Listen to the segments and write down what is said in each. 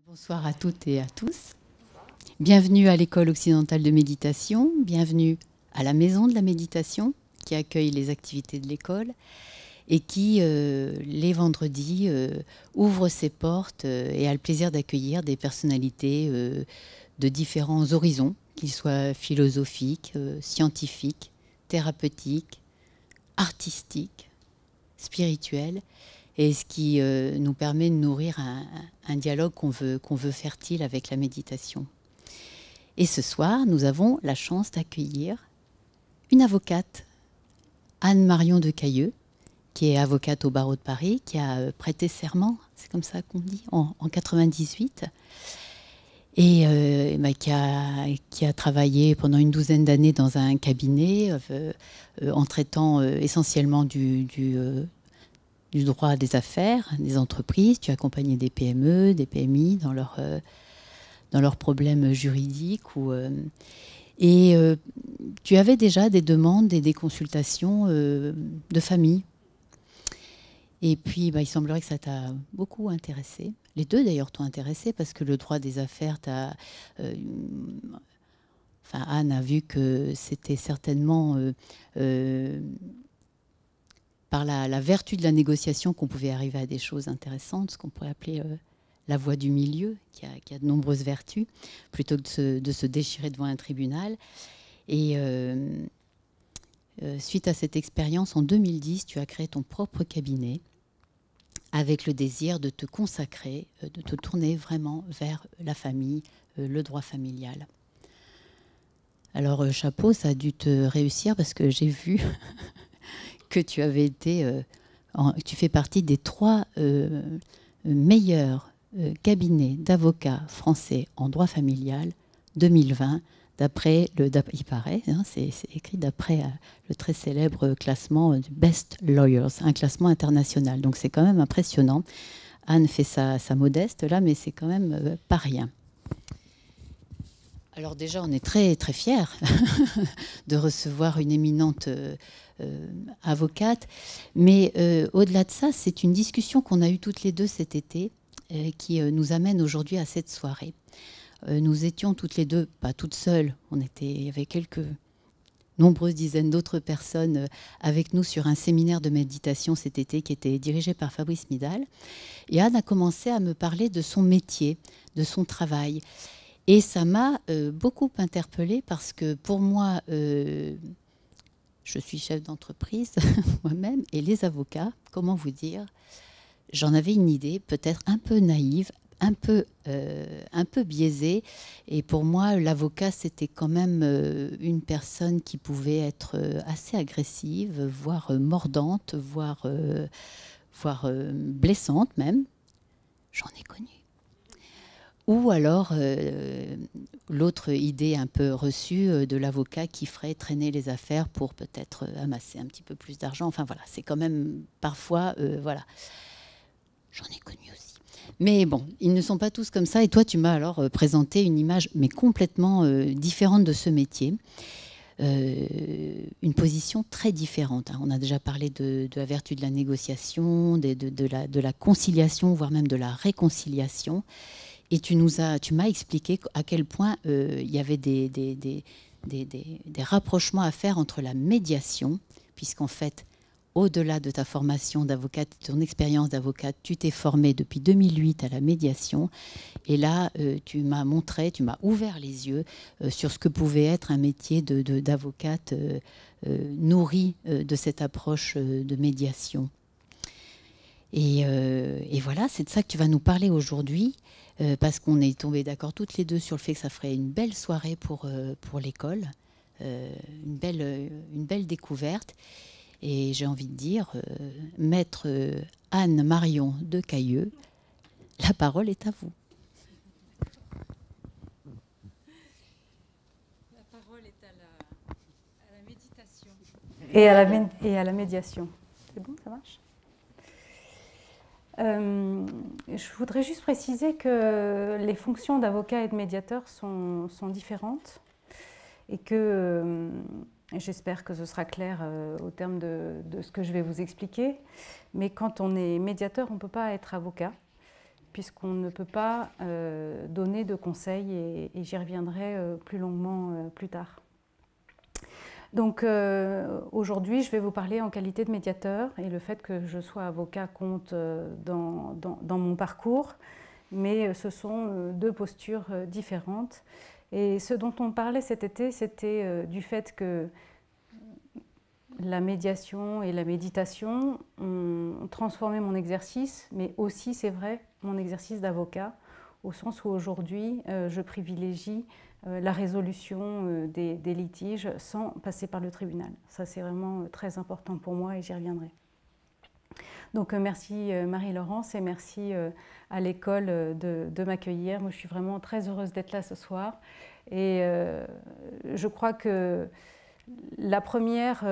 Bonsoir à toutes et à tous. Bienvenue à l'École occidentale de méditation, bienvenue à la Maison de la méditation qui accueille les activités de l'école et qui, les vendredis, ouvre ses portes et a le plaisir d'accueillir des personnalités de différents horizons, qu'ils soient philosophiques, scientifiques, thérapeutiques, artistiques, spirituels, et ce qui nous permet de nourrir un dialogue qu'on veut fertile avec la méditation. Et ce soir, nous avons la chance d'accueillir une avocate, Anne-Marion de Cailleux, qui est avocate au barreau de Paris, qui a prêté serment, c'est comme ça qu'on dit, en 98, et qui a travaillé pendant une douzaine d'années dans un cabinet en traitant essentiellement du droit des affaires, des entreprises. Tu as accompagné des PME, des PMI dans leurs problèmes juridiques. Tu avais déjà des demandes et des consultations de famille. Et puis, il semblerait que ça t'a beaucoup intéressé. Les deux, d'ailleurs, t'ont intéressé parce que le droit des affaires Anne a vu que c'était certainement par la vertu de la négociation qu'on pouvait arriver à des choses intéressantes, ce qu'on pourrait appeler la voie du milieu, qui a de nombreuses vertus, plutôt que de se déchirer devant un tribunal. Et suite à cette expérience, en 2010, tu as créé ton propre cabinet avec le désir de te consacrer, de te tourner vraiment vers la famille, le droit familial. Alors, chapeau, ça a dû te réussir parce que j'ai vu que tu avais été, tu fais partie des 3 meilleurs cabinets d'avocats français en droit familial 2020, il paraît, hein, c'est écrit d'après le très célèbre classement du Best Lawyers, un classement international. Donc c'est quand même impressionnant. Anne fait sa modeste là, mais c'est quand même pas rien. Alors déjà, on est très, très fiers de recevoir une éminente avocate. Mais au-delà de ça, c'est une discussion qu'on a eue toutes les deux cet été qui nous amène aujourd'hui à cette soirée. Nous étions toutes les deux, pas toutes seules, il y avait nombreuses dizaines d'autres personnes avec nous sur un séminaire de méditation cet été qui était dirigé par Fabrice Midal. Et Anne a commencé à me parler de son métier, de son travail. Et ça m'a beaucoup interpellée parce que pour moi, je suis chef d'entreprise moi-même, et les avocats, comment vous dire, j'en avais une idée peut-être un peu naïve, un peu biaisée. Et pour moi, l'avocat, c'était quand même une personne qui pouvait être assez agressive, voire mordante, voire blessante même. J'en ai connu. Ou alors, l'autre idée un peu reçue de l'avocat qui ferait traîner les affaires pour peut-être amasser un petit peu plus d'argent. Enfin voilà, c'est quand même parfois, voilà. J'en ai connu aussi. Mais bon, ils ne sont pas tous comme ça. Et toi, tu m'as alors présenté une image, mais complètement différente de ce métier. Une position très différente. Hein. On a déjà parlé de la vertu de la négociation, de la conciliation, voire même de la réconciliation. Et tu m'as expliqué à quel point il y avait des rapprochements à faire entre la médiation, puisqu'en fait, au-delà de ta formation d'avocate, ton expérience d'avocate, tu t'es formée depuis 2008 à la médiation. Et là, tu m'as ouvert les yeux sur ce que pouvait être un métier d'avocate nourri de cette approche de médiation. Et voilà, c'est de ça que tu vas nous parler aujourd'hui. Parce qu'on est tombés d'accord toutes les deux sur le fait que ça ferait une belle soirée pour l'école, une belle découverte. Et j'ai envie de dire, maître Anne-Marion de Cailleux, la parole est à vous. La parole est à la méditation. Et à la médiation. C'est bon, ça marche ? Je voudrais juste préciser que les fonctions d'avocat et de médiateur sont différentes et que j'espère que ce sera clair au terme de ce que je vais vous expliquer. Mais quand on est médiateur, on ne peut pas être avocat. puisqu'on ne peut pas donner de conseils, et j'y reviendrai plus longuement plus tard. Donc aujourd'hui, je vais vous parler en qualité de médiateur, et le fait que je sois avocat compte dans mon parcours, mais ce sont deux postures différentes. Et ce dont on parlait cet été, c'était du fait que la médiation et la méditation ont transformé mon exercice, mais aussi, c'est vrai, mon exercice d'avocat, au sens où aujourd'hui, je privilégie la résolution des litiges sans passer par le tribunal. Ça, c'est vraiment très important pour moi, et j'y reviendrai. Donc merci Marie-Laurence, et merci à l'école de m'accueillir. Moi, je suis vraiment très heureuse d'être là ce soir. Et je crois que la première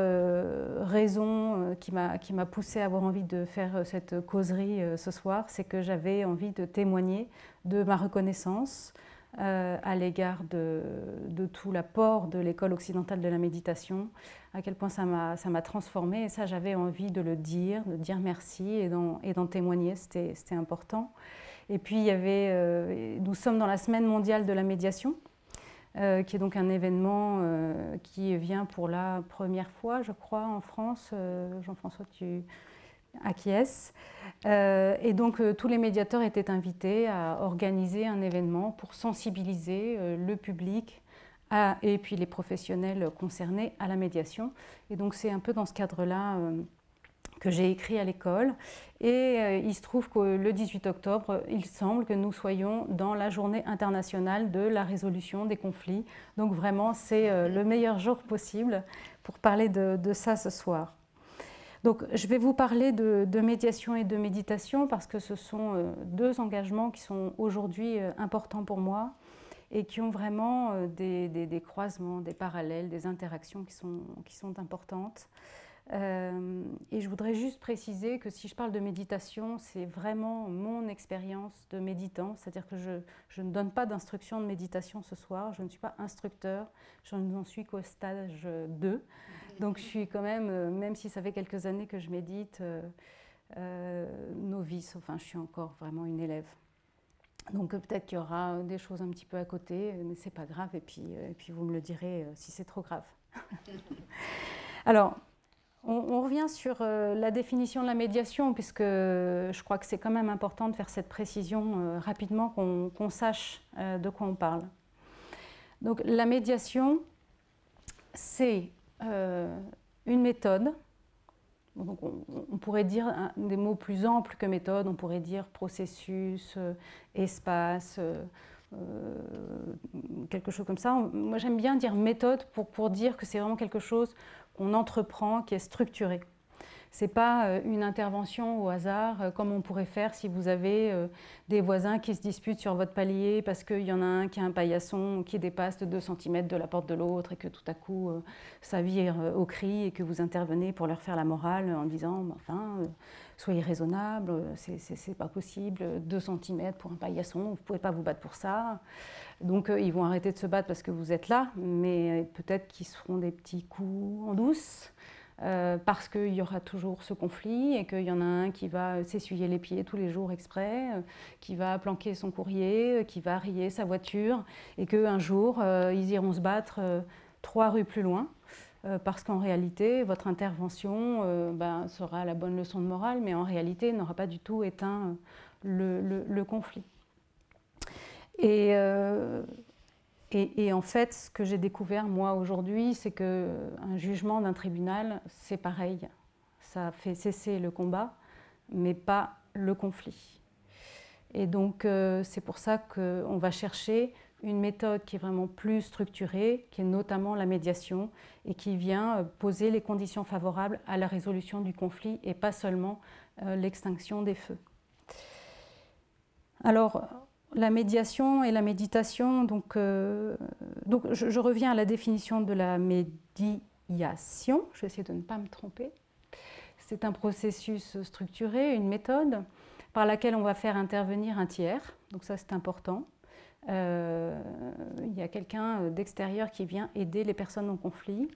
raison qui m'a poussée à avoir envie de faire cette causerie ce soir, c'est que j'avais envie de témoigner de ma reconnaissance à l'égard de tout l'apport de l'école occidentale de la méditation, à quel point ça m'a transformée, et ça, j'avais envie de dire merci et d'en témoigner, c'était important. Et puis il y avait, nous sommes dans la semaine mondiale de la médiation, qui est donc un événement qui vient pour la première fois, je crois, en France. Jean-François, tu acquiesces. Et donc tous les médiateurs étaient invités à organiser un événement pour sensibiliser le public et puis les professionnels concernés à la médiation. Et donc c'est un peu dans ce cadre-là que j'ai écrit à l'école. Et il se trouve que le 18 octobre, il semble que nous soyons dans la journée internationale de la résolution des conflits. Donc vraiment, c'est le meilleur jour possible pour parler de ça ce soir. Donc je vais vous parler de médiation et de méditation parce que ce sont deux engagements qui sont aujourd'hui importants pour moi et qui ont vraiment des croisements, des parallèles, des interactions qui sont importantes. Et je voudrais juste préciser que si je parle de méditation, c'est vraiment mon expérience de méditant, c'est-à-dire que je ne donne pas d'instruction de méditation ce soir, je ne suis pas instructeur, je n'en suis qu'au stage 2. Donc je suis quand même si ça fait quelques années que je médite, novice, enfin je suis encore vraiment une élève. Donc peut-être qu'il y aura des choses un petit peu à côté, mais c'est pas grave, et puis vous me le direz si c'est trop grave. Alors, on revient sur la définition de la médiation, puisque je crois que c'est quand même important de faire cette précision rapidement, qu'on sache de quoi on parle. Donc la médiation, c'est une méthode. Donc on pourrait dire des mots plus amples que méthode, on pourrait dire processus, espace, quelque chose comme ça. Moi j'aime bien dire méthode pour dire que c'est vraiment quelque chose qu'on entreprend, qui est structuré. Ce n'est pas une intervention au hasard, comme on pourrait faire si vous avez des voisins qui se disputent sur votre palier parce qu'il y en a un qui a un paillasson qui dépasse de 2 cm de la porte de l'autre et que tout à coup ça vire au cri et que vous intervenez pour leur faire la morale en disant enfin, soyez raisonnable, c'est pas possible, 2 cm pour un paillasson, vous ne pouvez pas vous battre pour ça. Donc ils vont arrêter de se battre parce que vous êtes là, mais peut-être qu'ils se feront des petits coups en douce. Parce qu'il y aura toujours ce conflit et qu'il y en a un qui va s'essuyer les pieds tous les jours exprès, qui va planquer son courrier, qui va rayer sa voiture et qu'un jour, ils iront se battre 3 rues plus loin parce qu'en réalité, votre intervention sera la bonne leçon de morale, mais en réalité, n'aura pas du tout éteint le conflit. Et en fait, ce que j'ai découvert, moi, aujourd'hui, c'est qu'un jugement d'un tribunal, c'est pareil. Ça fait cesser le combat, mais pas le conflit. Et donc, c'est pour ça qu'on va chercher une méthode qui est vraiment plus structurée, qui est notamment la médiation, et qui vient poser les conditions favorables à la résolution du conflit, et pas seulement l'extinction des feux. Alors, la médiation et la méditation, donc je reviens à la définition de la médiation, je vais essayer de ne pas me tromper. C'est un processus structuré, une méthode par laquelle on va faire intervenir un tiers, donc ça c'est important. Il y a quelqu'un d'extérieur qui vient aider les personnes en conflit,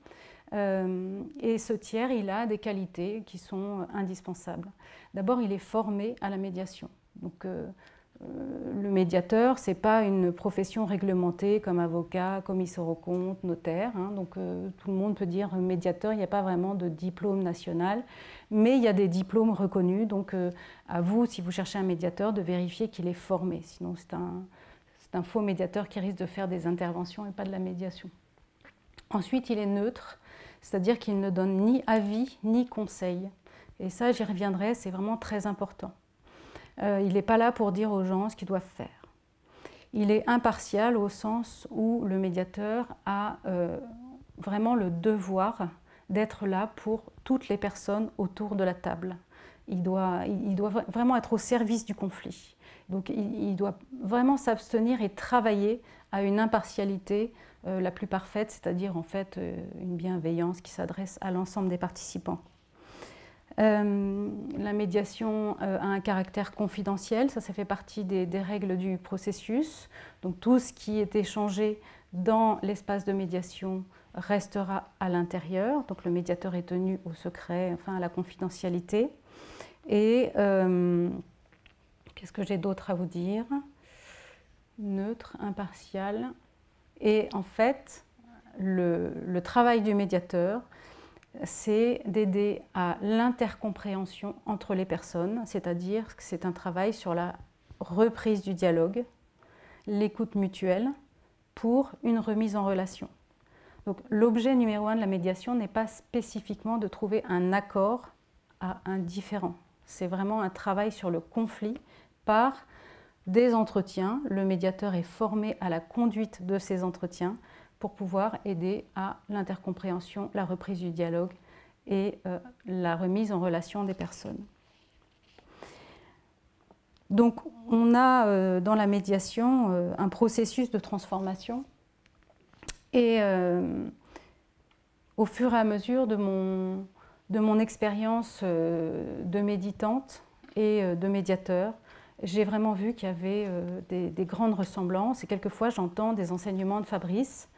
et ce tiers, il a des qualités qui sont indispensables. D'abord, il est formé à la médiation. Donc, le médiateur, ce n'est pas une profession réglementée comme avocat, commissaire aux comptes, notaire. Hein, donc tout le monde peut dire médiateur, il n'y a pas vraiment de diplôme national, mais il y a des diplômes reconnus. Donc à vous, si vous cherchez un médiateur, de vérifier qu'il est formé. Sinon, c'est un faux médiateur qui risque de faire des interventions et pas de la médiation. Ensuite, il est neutre, c'est-à-dire qu'il ne donne ni avis ni conseil. Et ça, j'y reviendrai, c'est vraiment très important. Il n'est pas là pour dire aux gens ce qu'ils doivent faire. Il est impartial au sens où le médiateur a vraiment le devoir d'être là pour toutes les personnes autour de la table. Il doit vraiment être au service du conflit. Donc il doit vraiment s'abstenir et travailler à une impartialité la plus parfaite, c'est-à-dire en fait une bienveillance qui s'adresse à l'ensemble des participants. La médiation a un caractère confidentiel, ça fait partie des règles du processus. Donc tout ce qui est échangé dans l'espace de médiation restera à l'intérieur. Donc le médiateur est tenu au secret, enfin à la confidentialité. Et qu'est-ce que j'ai d'autre à vous dire? Neutre, impartial. Et en fait, le travail du médiateur, c'est d'aider à l'intercompréhension entre les personnes, c'est-à-dire que c'est un travail sur la reprise du dialogue, l'écoute mutuelle pour une remise en relation. Donc l'objet numéro 1 de la médiation n'est pas spécifiquement de trouver un accord à un différend. C'est vraiment un travail sur le conflit par des entretiens. Le médiateur est formé à la conduite de ces entretiens pour pouvoir aider à l'intercompréhension, la reprise du dialogue et la remise en relation des personnes. Donc on a dans la médiation un processus de transformation et au fur et à mesure de mon expérience de méditante et de médiateur, j'ai vraiment vu qu'il y avait des grandes ressemblances et quelquefois j'entends des enseignements de Fabrice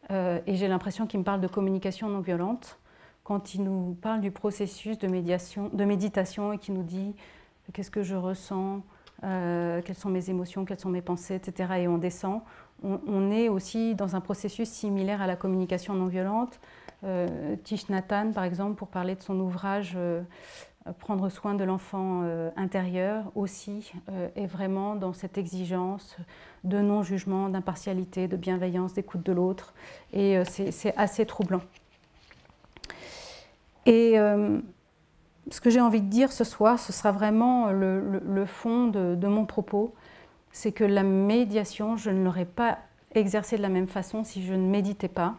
et j'ai l'impression qu'il me parle de communication non violente quand il nous parle du processus de méditation et qu'il nous dit qu'est-ce que je ressens, quelles sont mes émotions, quelles sont mes pensées, etc. Et on descend. On est aussi dans un processus similaire à la communication non violente. Thich Nhat Hanh, par exemple, pour parler de son ouvrage Prendre soin de l'enfant intérieur, aussi est vraiment dans cette exigence de non-jugement, d'impartialité, de bienveillance, d'écoute de l'autre. Et c'est assez troublant. Et ce que j'ai envie de dire ce soir, ce sera vraiment le fond de mon propos, c'est que la médiation, je ne l'aurais pas exercée de la même façon si je ne méditais pas.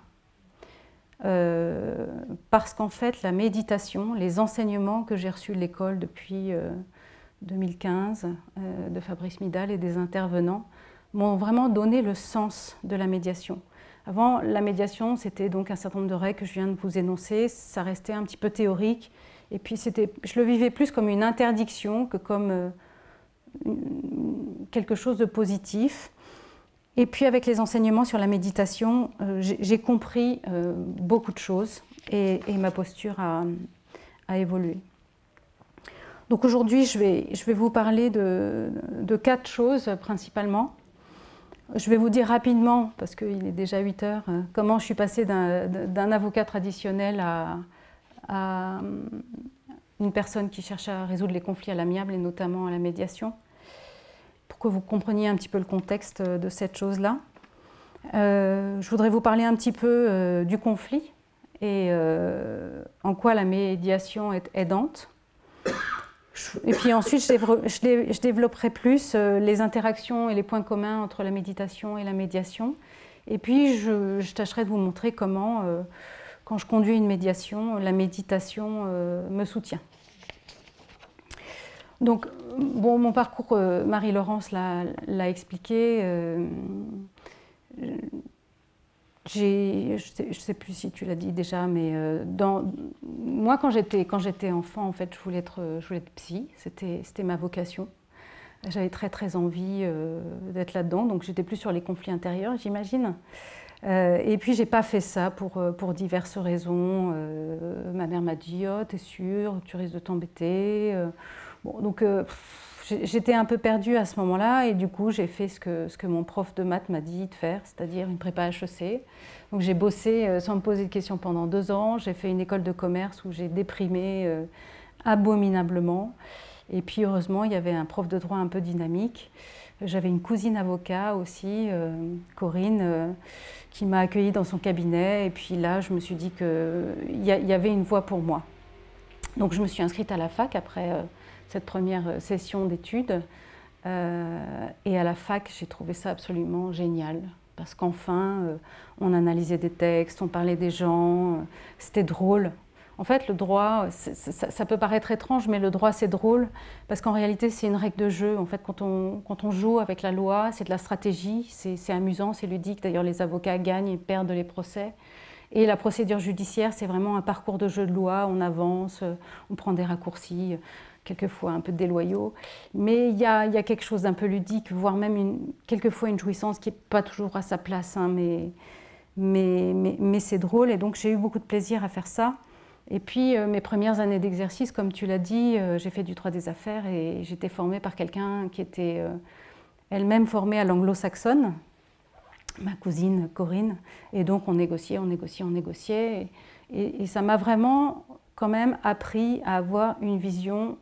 Parce qu'en fait, la méditation, les enseignements que j'ai reçus de l'école depuis 2015, de Fabrice Midal et des intervenants, m'ont vraiment donné le sens de la médiation. Avant, la médiation, c'était donc un certain nombre de règles que je viens de vous énoncer, ça restait un petit peu théorique, et puis je le vivais plus comme une interdiction que comme quelque chose de positif. Et puis avec les enseignements sur la méditation, j'ai compris beaucoup de choses et ma posture a évolué. Donc aujourd'hui, je vais vous parler de 4 choses principalement. Je vais vous dire rapidement, parce qu'il est déjà 8 heures, comment je suis passée d'un avocat traditionnel à une personne qui cherche à résoudre les conflits à l'amiable et notamment à la médiation, pour que vous compreniez un petit peu le contexte de cette chose-là. Je voudrais vous parler un petit peu du conflit et en quoi la médiation est aidante. Et puis ensuite, je développerai plus les interactions et les points communs entre la méditation et la médiation. Et puis, je tâcherai de vous montrer comment, quand je conduis une médiation, la méditation me soutient. Donc, bon, mon parcours, Marie-Laurence l'a expliqué. Je ne sais plus si tu l'as dit déjà, mais moi, quand j'étais enfant, en fait, je voulais être psy. C'était ma vocation. J'avais très envie d'être là-dedans, donc j'étais plus sur les conflits intérieurs, j'imagine. Et puis, j'ai pas fait ça pour diverses raisons. Ma mère m'a dit « Oh, t'es sûre, tu risques de t'embêter ». Bon, donc, j'étais un peu perdue à ce moment-là et du coup j'ai fait ce que mon prof de maths m'a dit de faire, c'est-à-dire une prépa HEC. Donc j'ai bossé sans me poser de questions pendant 2 ans, j'ai fait une école de commerce où j'ai déprimé abominablement. Et puis heureusement il y avait un prof de droit un peu dynamique. J'avais une cousine avocat aussi, Corinne, qui m'a accueillie dans son cabinet et puis là je me suis dit qu'il y avait une voie pour moi. Donc je me suis inscrite à la fac après cette première session d'études. Et à la fac, j'ai trouvé ça absolument génial. Parce qu'enfin, on analysait des textes, on parlait des gens, c'était drôle. En fait, le droit, ça peut paraître étrange, mais le droit, c'est drôle. Parce qu'en réalité, c'est une règle de jeu. En fait, quand on joue avec la loi, c'est de la stratégie, c'est amusant, c'est ludique. D'ailleurs, les avocats gagnent et perdent les procès. Et la procédure judiciaire, c'est vraiment un parcours de jeu de loi, on avance, on prend des raccourcis, quelquefois un peu déloyaux. Mais il y a quelque chose d'un peu ludique, voire même quelquefois une jouissance qui n'est pas toujours à sa place, hein, mais c'est drôle. Et donc j'ai eu beaucoup de plaisir à faire ça. Et puis mes premières années d'exercice, comme tu l'as dit, j'ai fait du droit des affaires et j'étais formée par quelqu'un qui était elle-même formée à l'anglo-saxonne, ma cousine Corinne, et donc on négociait, et ça m'a vraiment quand même appris à avoir une vision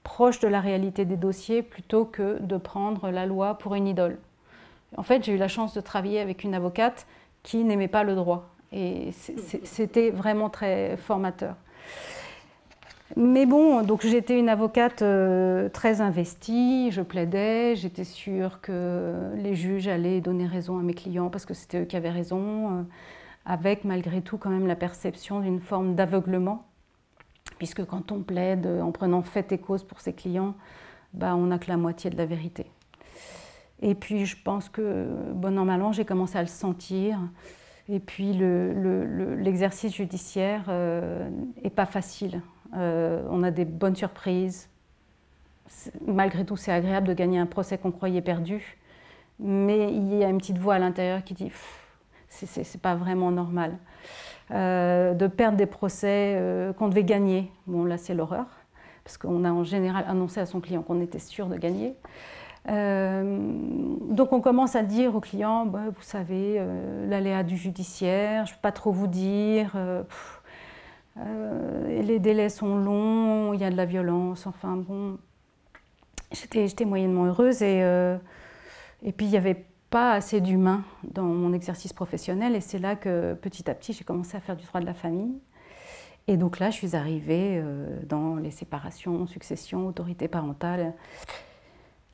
proche de la réalité des dossiers plutôt que de prendre la loi pour une idole. En fait, j'ai eu la chance de travailler avec une avocate qui n'aimait pas le droit, et c'était vraiment très formateur. Mais bon, donc j'étais une avocate très investie, je plaidais, j'étais sûre que les juges allaient donner raison à mes clients parce que c'était eux qui avaient raison, avec malgré tout quand même la perception d'une forme d'aveuglement, puisque quand on plaide en prenant fait et cause pour ses clients, bah, on n'a que la moitié de la vérité. Et puis je pense que, bon an mal an, j'ai commencé à le sentir. Et puis l'exercice judiciaire n'est pas facile. On a des bonnes surprises. Malgré tout, c'est agréable de gagner un procès qu'on croyait perdu. Mais il y a une petite voix à l'intérieur qui dit « c'est pas vraiment normal ». De perdre des procès qu'on devait gagner. Bon, là, c'est l'horreur. Parce qu'on a en général annoncé à son client qu'on était sûr de gagner. Donc on commence à dire au client, bah, vous savez, l'aléa du judiciaire, je ne peux pas trop vous dire, les délais sont longs, il y a de la violence, enfin bon, j'étais moyennement heureuse et puis il n'y avait pas assez d'humain dans mon exercice professionnel et c'est là que petit à petit j'ai commencé à faire du droit de la famille. Et donc là je suis arrivée dans les séparations, successions, autorité parentale,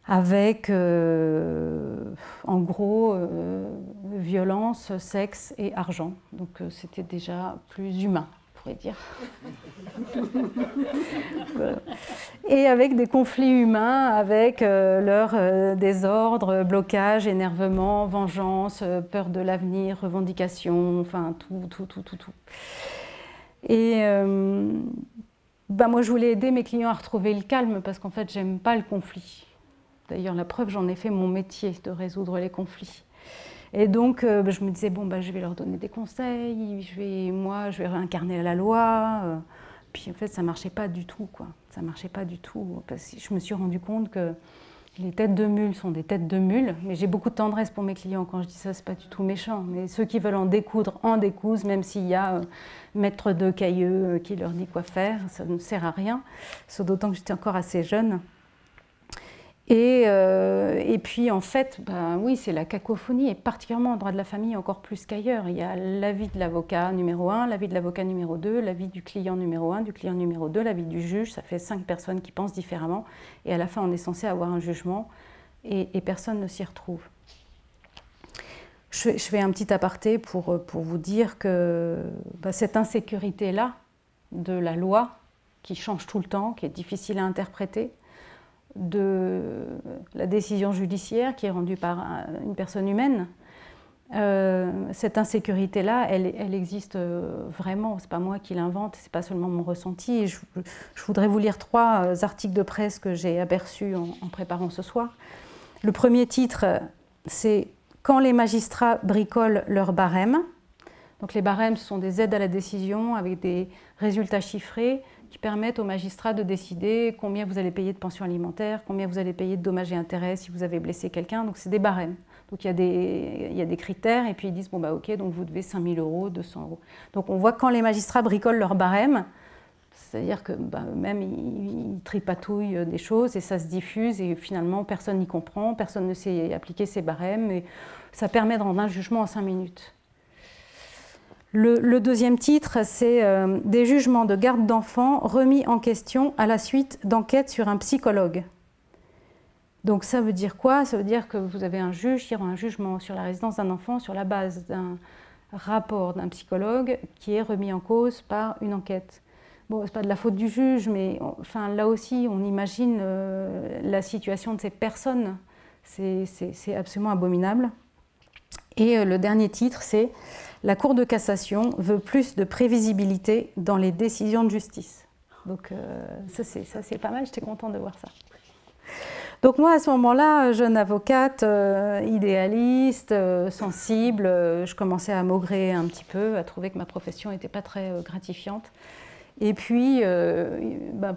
avec en gros violence, sexe et argent. Donc c'était déjà plus humain, on pourrait dire. Et avec des conflits humains, avec leur désordre, blocage, énervement, vengeance, peur de l'avenir, revendication, enfin tout. Et ben moi je voulais aider mes clients à retrouver le calme parce qu'en fait j'aime pas le conflit. D'ailleurs, la preuve, j'en ai fait mon métier de résoudre les conflits. Et donc, je me disais, bon, je vais leur donner des conseils, je vais réincarner la loi. Puis en fait, ça ne marchait pas du tout, quoi. Ça ne marchait pas du tout. Parce que je me suis rendu compte que les têtes de mules sont des têtes de mules. Mais j'ai beaucoup de tendresse pour mes clients. Quand je dis ça, ce n'est pas du tout méchant. Mais ceux qui veulent en découdre, en décousent, même s'il y a maître de Cailleux qui leur dit quoi faire. Ça ne sert à rien. Sauf d'autant que j'étais encore assez jeune. Et puis en fait, oui, c'est la cacophonie, et particulièrement en droit de la famille, encore plus qu'ailleurs. Il y a l'avis de l'avocat numéro 1, l'avis de l'avocat numéro 2, l'avis du client numéro 1, du client numéro 2, l'avis du juge. Ça fait 5 personnes qui pensent différemment. Et à la fin, on est censé avoir un jugement, et personne ne s'y retrouve. Je fais un petit aparté pour vous dire que cette insécurité-là de la loi, qui change tout le temps, qui est difficile à interpréter, de la décision judiciaire qui est rendue par une personne humaine, cette insécurité-là, elle existe vraiment. C'est pas moi qui l'invente, c'est pas seulement mon ressenti. Et je voudrais vous lire 3 articles de presse que j'ai aperçus en préparant ce soir. Le premier titre, c'est « Quand les magistrats bricolent leurs barèmes ». Donc les barèmes, ce sont des aides à la décision avec des résultats chiffrés qui permettent aux magistrats de décider combien vous allez payer de pension alimentaire, combien vous allez payer de dommages et intérêts si vous avez blessé quelqu'un. Donc c'est des barèmes. Donc il y a des critères et puis ils disent bon bah ok, donc vous devez 5 000 €, 200 €. Donc on voit quand les magistrats bricolent leur barème, c'est-à-dire que même ils tripatouillent des choses et ça se diffuse et finalement personne n'y comprend, personne ne sait appliquer ces barèmes et ça permet de rendre un jugement en 5 minutes. Le deuxième titre, c'est des jugements de garde d'enfants remis en question à la suite d'enquêtes sur un psychologue. Donc ça veut dire quoi? Ça veut dire que vous avez un juge qui rend un jugement sur la résidence d'un enfant sur la base d'un rapport d'un psychologue qui est remis en cause par une enquête. Bon, c'est pas de la faute du juge, mais enfin, là aussi, on imagine la situation de ces personnes. C'est absolument abominable. Et le dernier titre, c'est « La Cour de cassation veut plus de prévisibilité dans les décisions de justice ». Donc ça, c'est pas mal, j'étais contente de voir ça. Donc moi, à ce moment-là, jeune avocate, idéaliste, sensible, je commençais à maugréer un petit peu, à trouver que ma profession n'était pas très gratifiante. Et puis,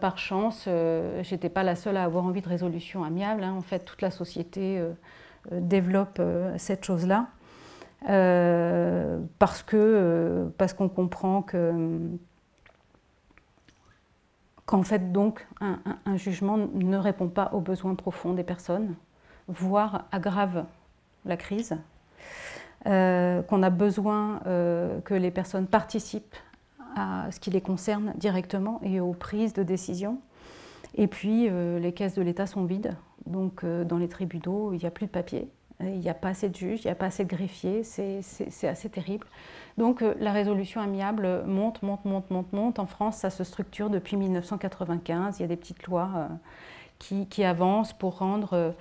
par chance, je n'étais pas la seule à avoir envie de résolution amiable. Hein. En fait, toute la société développe cette chose-là. Parce qu'on comprend qu'en fait, donc, un jugement ne répond pas aux besoins profonds des personnes, voire aggrave la crise, qu'on a besoin que les personnes participent à ce qui les concerne directement et aux prises de décision. Et puis, les caisses de l'État sont vides, donc dans les tribunaux, il n'y a plus de papier. Il n'y a pas assez de juges, il n'y a pas assez de greffiers, c'est assez terrible. Donc la résolution amiable monte. En France, ça se structure depuis 1995. Il y a des petites lois qui avancent pour rendre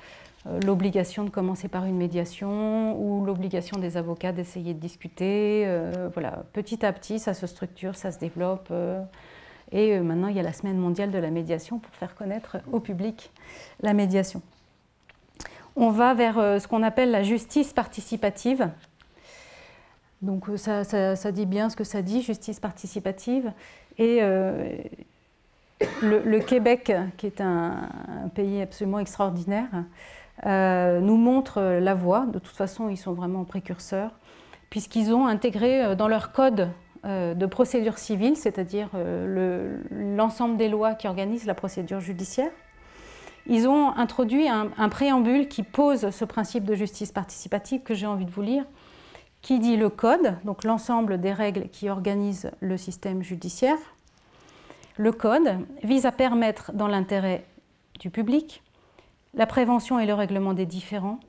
l'obligation de commencer par une médiation ou l'obligation des avocats d'essayer de discuter. Voilà. Petit à petit, ça se structure, ça se développe. Et maintenant, il y a la Semaine mondiale de la médiation pour faire connaître au public la médiation. On va vers ce qu'on appelle la justice participative. Donc ça dit bien ce que ça dit, justice participative. Et le Québec, qui est un pays absolument extraordinaire, nous montre la voie. De toute façon, ils sont vraiment précurseurs, puisqu'ils ont intégré dans leur code de procédure civile, c'est-à-dire l'ensemble des lois qui organisent la procédure judiciaire, ils ont introduit un préambule qui pose ce principe de justice participative que j'ai envie de vous lire, qui dit le code, donc l'ensemble des règles qui organisent le système judiciaire. Le code vise à permettre, dans l'intérêt du public, la prévention et le règlement des différends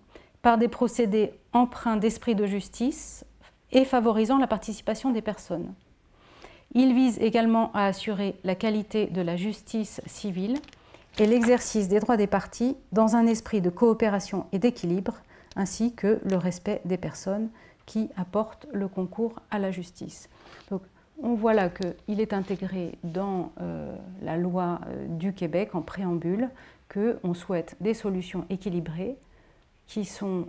par des procédés empreints d'esprit de justice et favorisant la participation des personnes. Il vise également à assurer la qualité de la justice civile et l'exercice des droits des parties dans un esprit de coopération et d'équilibre, ainsi que le respect des personnes qui apportent le concours à la justice. Donc, on voit là qu'il est intégré dans la loi du Québec en préambule qu'on souhaite des solutions équilibrées qui sont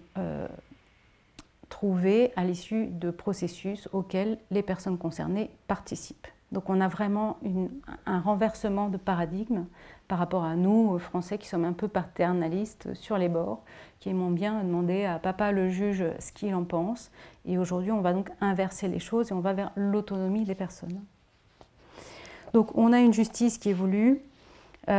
trouvées à l'issue de processus auxquels les personnes concernées participent. Donc on a vraiment un renversement de paradigme par rapport à nous, Français, qui sommes un peu paternalistes sur les bords, qui aimons bien demander à papa le juge ce qu'il en pense. Et aujourd'hui, on va donc inverser les choses et on va vers l'autonomie des personnes. Donc on a une justice qui évolue. Et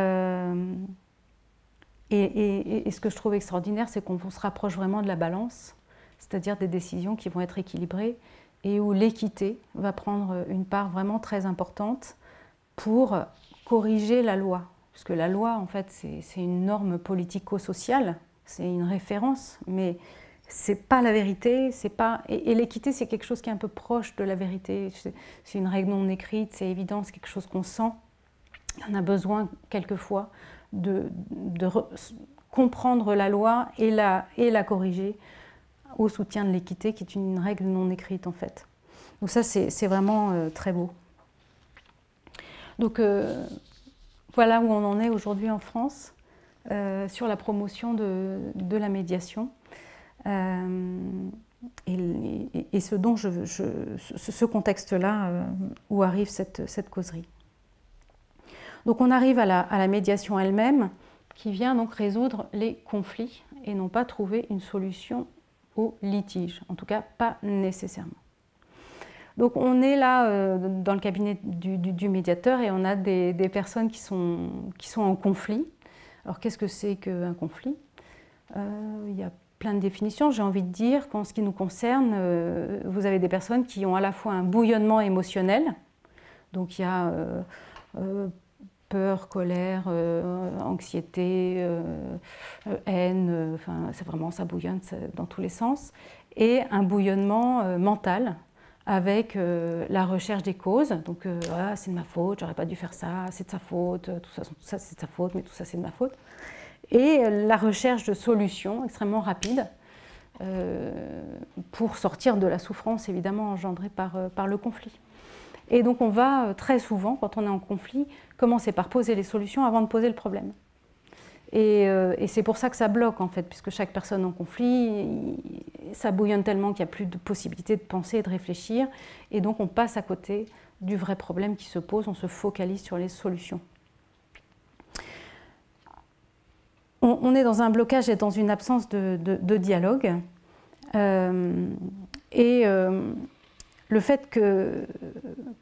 ce que je trouve extraordinaire, c'est qu'on se rapproche vraiment de la balance, c'est-à-dire des décisions qui vont être équilibrées et où l'équité va prendre une part vraiment très importante pour corriger la loi. Parce que la loi, en fait, c'est une norme politico-sociale, c'est une référence, mais ce n'est pas la vérité. Et l'équité, c'est quelque chose qui est un peu proche de la vérité. C'est une règle non écrite, c'est évident, c'est quelque chose qu'on sent. On a besoin, quelquefois, de comprendre la loi et la corriger au soutien de l'équité, qui est une règle non écrite, en fait. Donc ça, c'est vraiment très beau. Donc voilà où on en est aujourd'hui en France, sur la promotion de la médiation. Et ce contexte-là où arrive cette causerie. Donc on arrive à la médiation elle-même, qui vient donc résoudre les conflits et non pas trouver une solution au litige, en tout cas pas nécessairement. Donc on est là dans le cabinet du médiateur et on a des personnes qui sont en conflit. Alors qu'est-ce que c'est qu'un conflit? Il y a plein de définitions, j'ai envie de dire qu'en ce qui nous concerne, vous avez des personnes qui ont à la fois un bouillonnement émotionnel, donc il y a peur, colère, anxiété, haine, enfin, c'est vraiment, ça bouillonne dans tous les sens, et un bouillonnement mental avec la recherche des causes. Donc, ah, c'est de ma faute, j'aurais pas dû faire ça, c'est de sa faute, tout ça c'est de sa faute, mais tout ça c'est de ma faute. Et la recherche de solutions extrêmement rapides pour sortir de la souffrance évidemment engendrée par le conflit. Et donc on va très souvent, quand on est en conflit, commencer par poser les solutions avant de poser le problème. Et c'est pour ça que ça bloque en fait, puisque chaque personne en conflit, ça bouillonne tellement qu'il n'y a plus de possibilité de penser et de réfléchir. Et donc on passe à côté du vrai problème qui se pose, on se focalise sur les solutions. On est dans un blocage et dans une absence de dialogue. Le fait que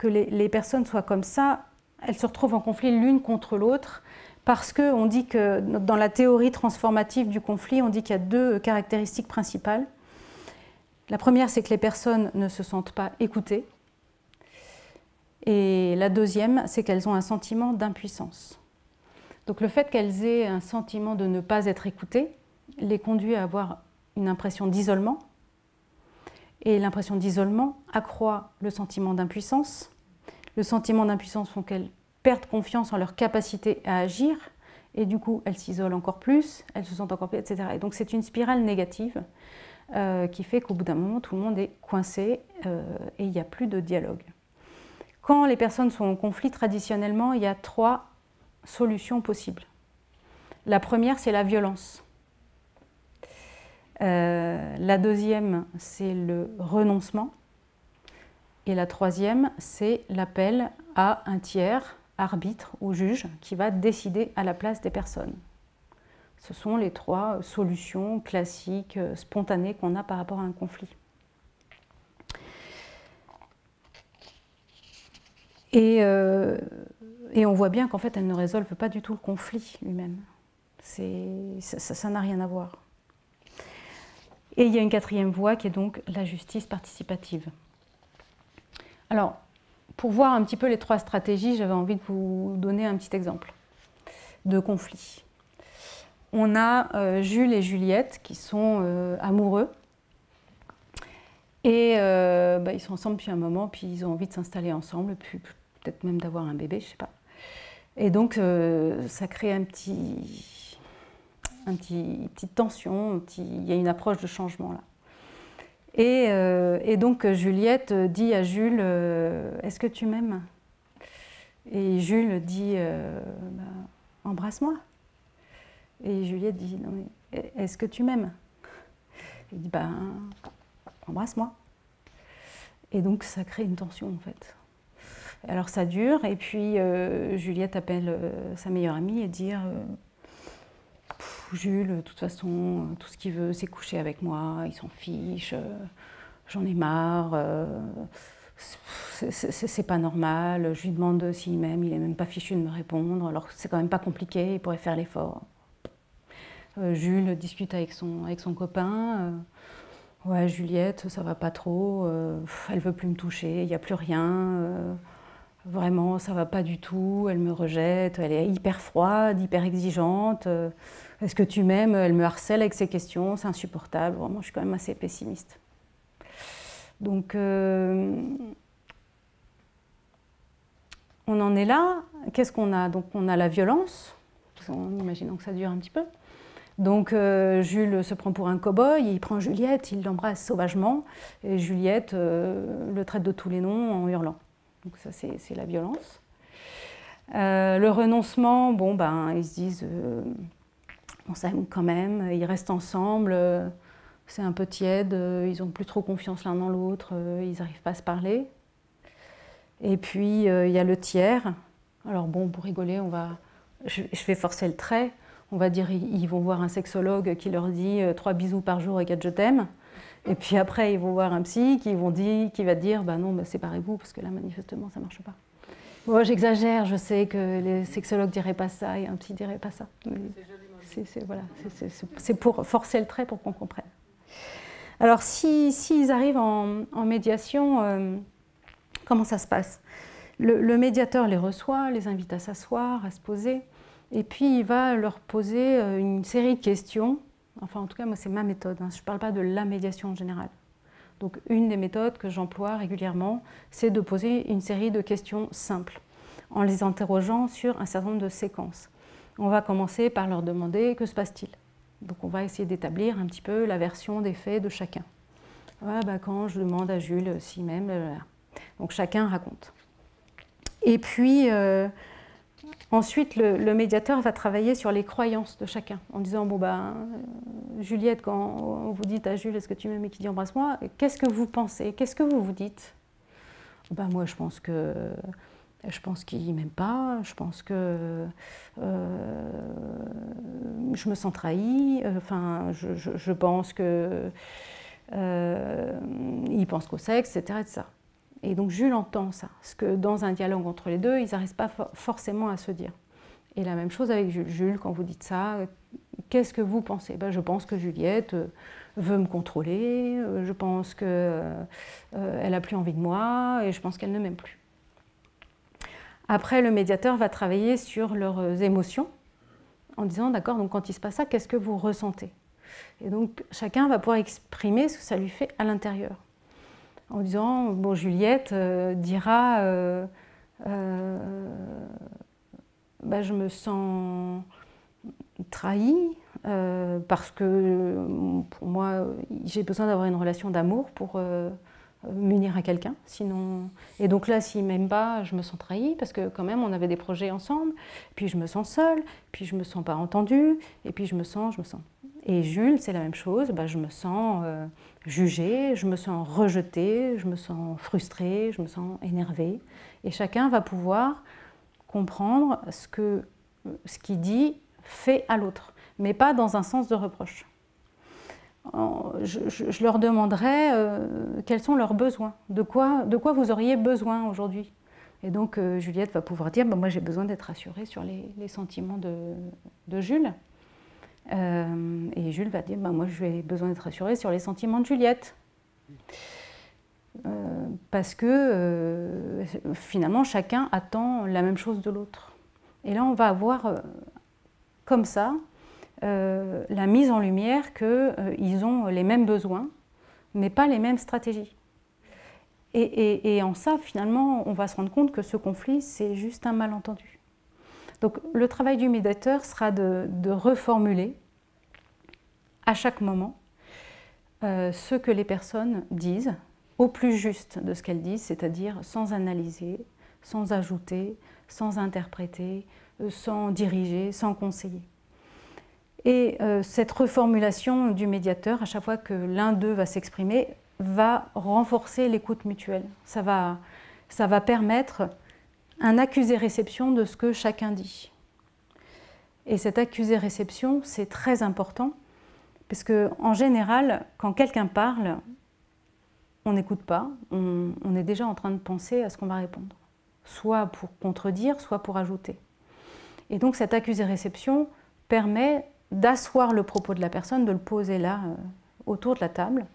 les personnes soient comme ça, elles se retrouvent en conflit l'une contre l'autre parce qu'on dit que dans la théorie transformative du conflit, on dit qu'il y a deux caractéristiques principales. La première, c'est que les personnes ne se sentent pas écoutées. Et la deuxième, c'est qu'elles ont un sentiment d'impuissance. Donc le fait qu'elles aient un sentiment de ne pas être écoutées les conduit à avoir une impression d'isolement. Et l'impression d'isolement accroît le sentiment d'impuissance. Le sentiment d'impuissance fait qu'elles perdent confiance en leur capacité à agir. Et du coup, elles s'isolent encore plus, elles se sentent encore plus, etc. Et donc c'est une spirale négative qui fait qu'au bout d'un moment, tout le monde est coincé et il n'y a plus de dialogue. Quand les personnes sont en conflit, traditionnellement, il y a 3 solutions possibles. La première, c'est la violence. La deuxième, c'est le renoncement. Et la troisième, c'est l'appel à un tiers, arbitre ou juge, qui va décider à la place des personnes. Ce sont les 3 solutions classiques, spontanées qu'on a par rapport à un conflit. Et on voit bien qu'en fait, elles ne résolvent pas du tout le conflit lui-même. Ça n'a rien à voir. Et il y a une 4e voie qui est donc la justice participative. Alors, pour voir un petit peu les 3 stratégies, j'avais envie de vous donner un petit exemple de conflit. On a Jules et Juliette qui sont amoureux. Et ils sont ensemble depuis un moment, puis ils ont envie de s'installer ensemble, puis peut-être même d'avoir un bébé, je ne sais pas. Et donc, ça crée une petite tension, il y a une approche de changement là. Et donc, Juliette dit à Jules, est-ce que tu m'aimes? Et Jules dit, embrasse-moi. Et Juliette dit, non, mais est-ce que tu m'aimes? Il dit, embrasse-moi. Et donc, ça crée une tension en fait. Alors ça dure, et puis Juliette appelle sa meilleure amie et dit Jules, de toute façon, tout ce qu'il veut, c'est coucher avec moi, il s'en fiche, j'en ai marre, c'est pas normal, je lui demande s'il m'aime, il est même pas fichu de me répondre, alors c'est quand même pas compliqué, il pourrait faire l'effort. Jules discute avec son copain, ouais, Juliette, ça va pas trop, elle veut plus me toucher, il n'y a plus rien. Vraiment, ça va pas du tout, elle me rejette, elle est hyper froide, hyper exigeante. Est-ce que tu m'aimes? Elle me harcèle avec ses questions, c'est insupportable. Vraiment, je suis quand même assez pessimiste. Donc, on en est là. Qu'est-ce qu'on a? Donc, on a la violence, en imaginant que ça dure un petit peu. Donc, Jules se prend pour un cow-boy, il prend Juliette, il l'embrasse sauvagement, et Juliette le traite de tous les noms en hurlant. Donc ça, c'est la violence. Le renoncement, ils se disent, on s'aime quand même, ils restent ensemble, c'est un peu tiède, ils n'ont plus trop confiance l'un dans l'autre, ils n'arrivent pas à se parler. Et puis, il y a le tiers. Alors bon, pour rigoler, je vais forcer le trait. On va dire ils vont voir un sexologue qui leur dit 3 bisous par jour et 4 je t'aime. Et puis après, ils vont voir un psy qui va dire bah non, bah, séparez-vous parce que là, manifestement, ça ne marche pas. Bon, j'exagère, je sais que les sexologues ne diraient pas ça et un psy ne dirait pas ça. C'est pour forcer le trait pour qu'on comprenne. Alors, s'ils arrivent en médiation, comment ça se passe ? Le médiateur les reçoit, les invite à s'asseoir, à se poser, et puis il va leur poser une série de questions. Enfin, en tout cas, moi, c'est ma méthode. Hein. Je ne parle pas de la médiation en général. Donc, une des méthodes que j'emploie régulièrement, c'est de poser une série de questions simples, en les interrogeant sur un certain nombre de séquences. On va commencer par leur demander « Que se passe-t-il » Donc, on va essayer d'établir un petit peu la version des faits de chacun. Ah, bah, quand je demande à Jules s'il m'aime, donc chacun raconte. Et puis, ensuite, le médiateur va travailler sur les croyances de chacun, en disant, bon, ben, Juliette, quand vous dites à Jules, est-ce que tu m'aimes et qu'il dit embrasse-moi, qu'est-ce que vous pensez? Qu'est-ce que vous vous dites? Ben, moi, je pense qu'il ne m'aime pas, je pense que je me sens trahie, enfin, je pense que il pense qu'au sexe, etc., etc. Et donc Jules entend ça, parce que dans un dialogue entre les deux, ils n'arrivent pas forcément à se dire. Et la même chose avec Jules. Jules, quand vous dites ça, qu'est-ce que vous pensez? Ben, je pense que Juliette veut me contrôler, je pense qu'elle n'a plus envie de moi, et je pense qu'elle ne m'aime plus. Après, le médiateur va travailler sur leurs émotions, en disant, d'accord, donc quand il se passe ça, qu'est-ce que vous ressentez? Et donc, chacun va pouvoir exprimer ce que ça lui fait à l'intérieur. En disant, bon, Juliette dira, bah, je me sens trahie parce que pour moi, j'ai besoin d'avoir une relation d'amour pour m'unir à quelqu'un. Sinon... Et donc là, s'il ne m'aime pas, je me sens trahie parce que quand même, on avait des projets ensemble. Puis je me sens seule, puis je ne me sens pas entendue, et puis je me sens... Et Jules, c'est la même chose, bah, je me sens jugée, je me sens rejetée, je me sens frustrée, je me sens énervée. Et chacun va pouvoir comprendre ce qu'il dit fait à l'autre, mais pas dans un sens de reproche. Je leur demanderai quels sont leurs besoins, de quoi vous auriez besoin aujourd'hui. Et donc Juliette va pouvoir dire, bah, moi j'ai besoin d'être rassurée sur les sentiments de Jules. Et Jules va dire, bah, moi j'ai besoin d'être rassurée sur les sentiments de Juliette. Parce que finalement chacun attend la même chose de l'autre. Et là on va avoir comme ça la mise en lumière qu'ils ont les mêmes besoins, mais pas les mêmes stratégies. Et en ça, finalement, on va se rendre compte que ce conflit, c'est juste un malentendu. Donc le travail du médiateur sera de reformuler à chaque moment ce que les personnes disent, au plus juste de ce qu'elles disent, c'est-à-dire sans analyser, sans ajouter, sans interpréter, sans diriger, sans conseiller. Et cette reformulation du médiateur, à chaque fois que l'un d'eux va s'exprimer, va renforcer l'écoute mutuelle. Ça va permettre un accusé-réception de ce que chacun dit. Et cette accusé-réception, c'est très important, parce qu'en général, quand quelqu'un parle, on n'écoute pas, on est déjà en train de penser à ce qu'on va répondre, soit pour contredire, soit pour ajouter. Et donc cette accusé-réception permet d'asseoir le propos de la personne, de le poser là, autour de la table,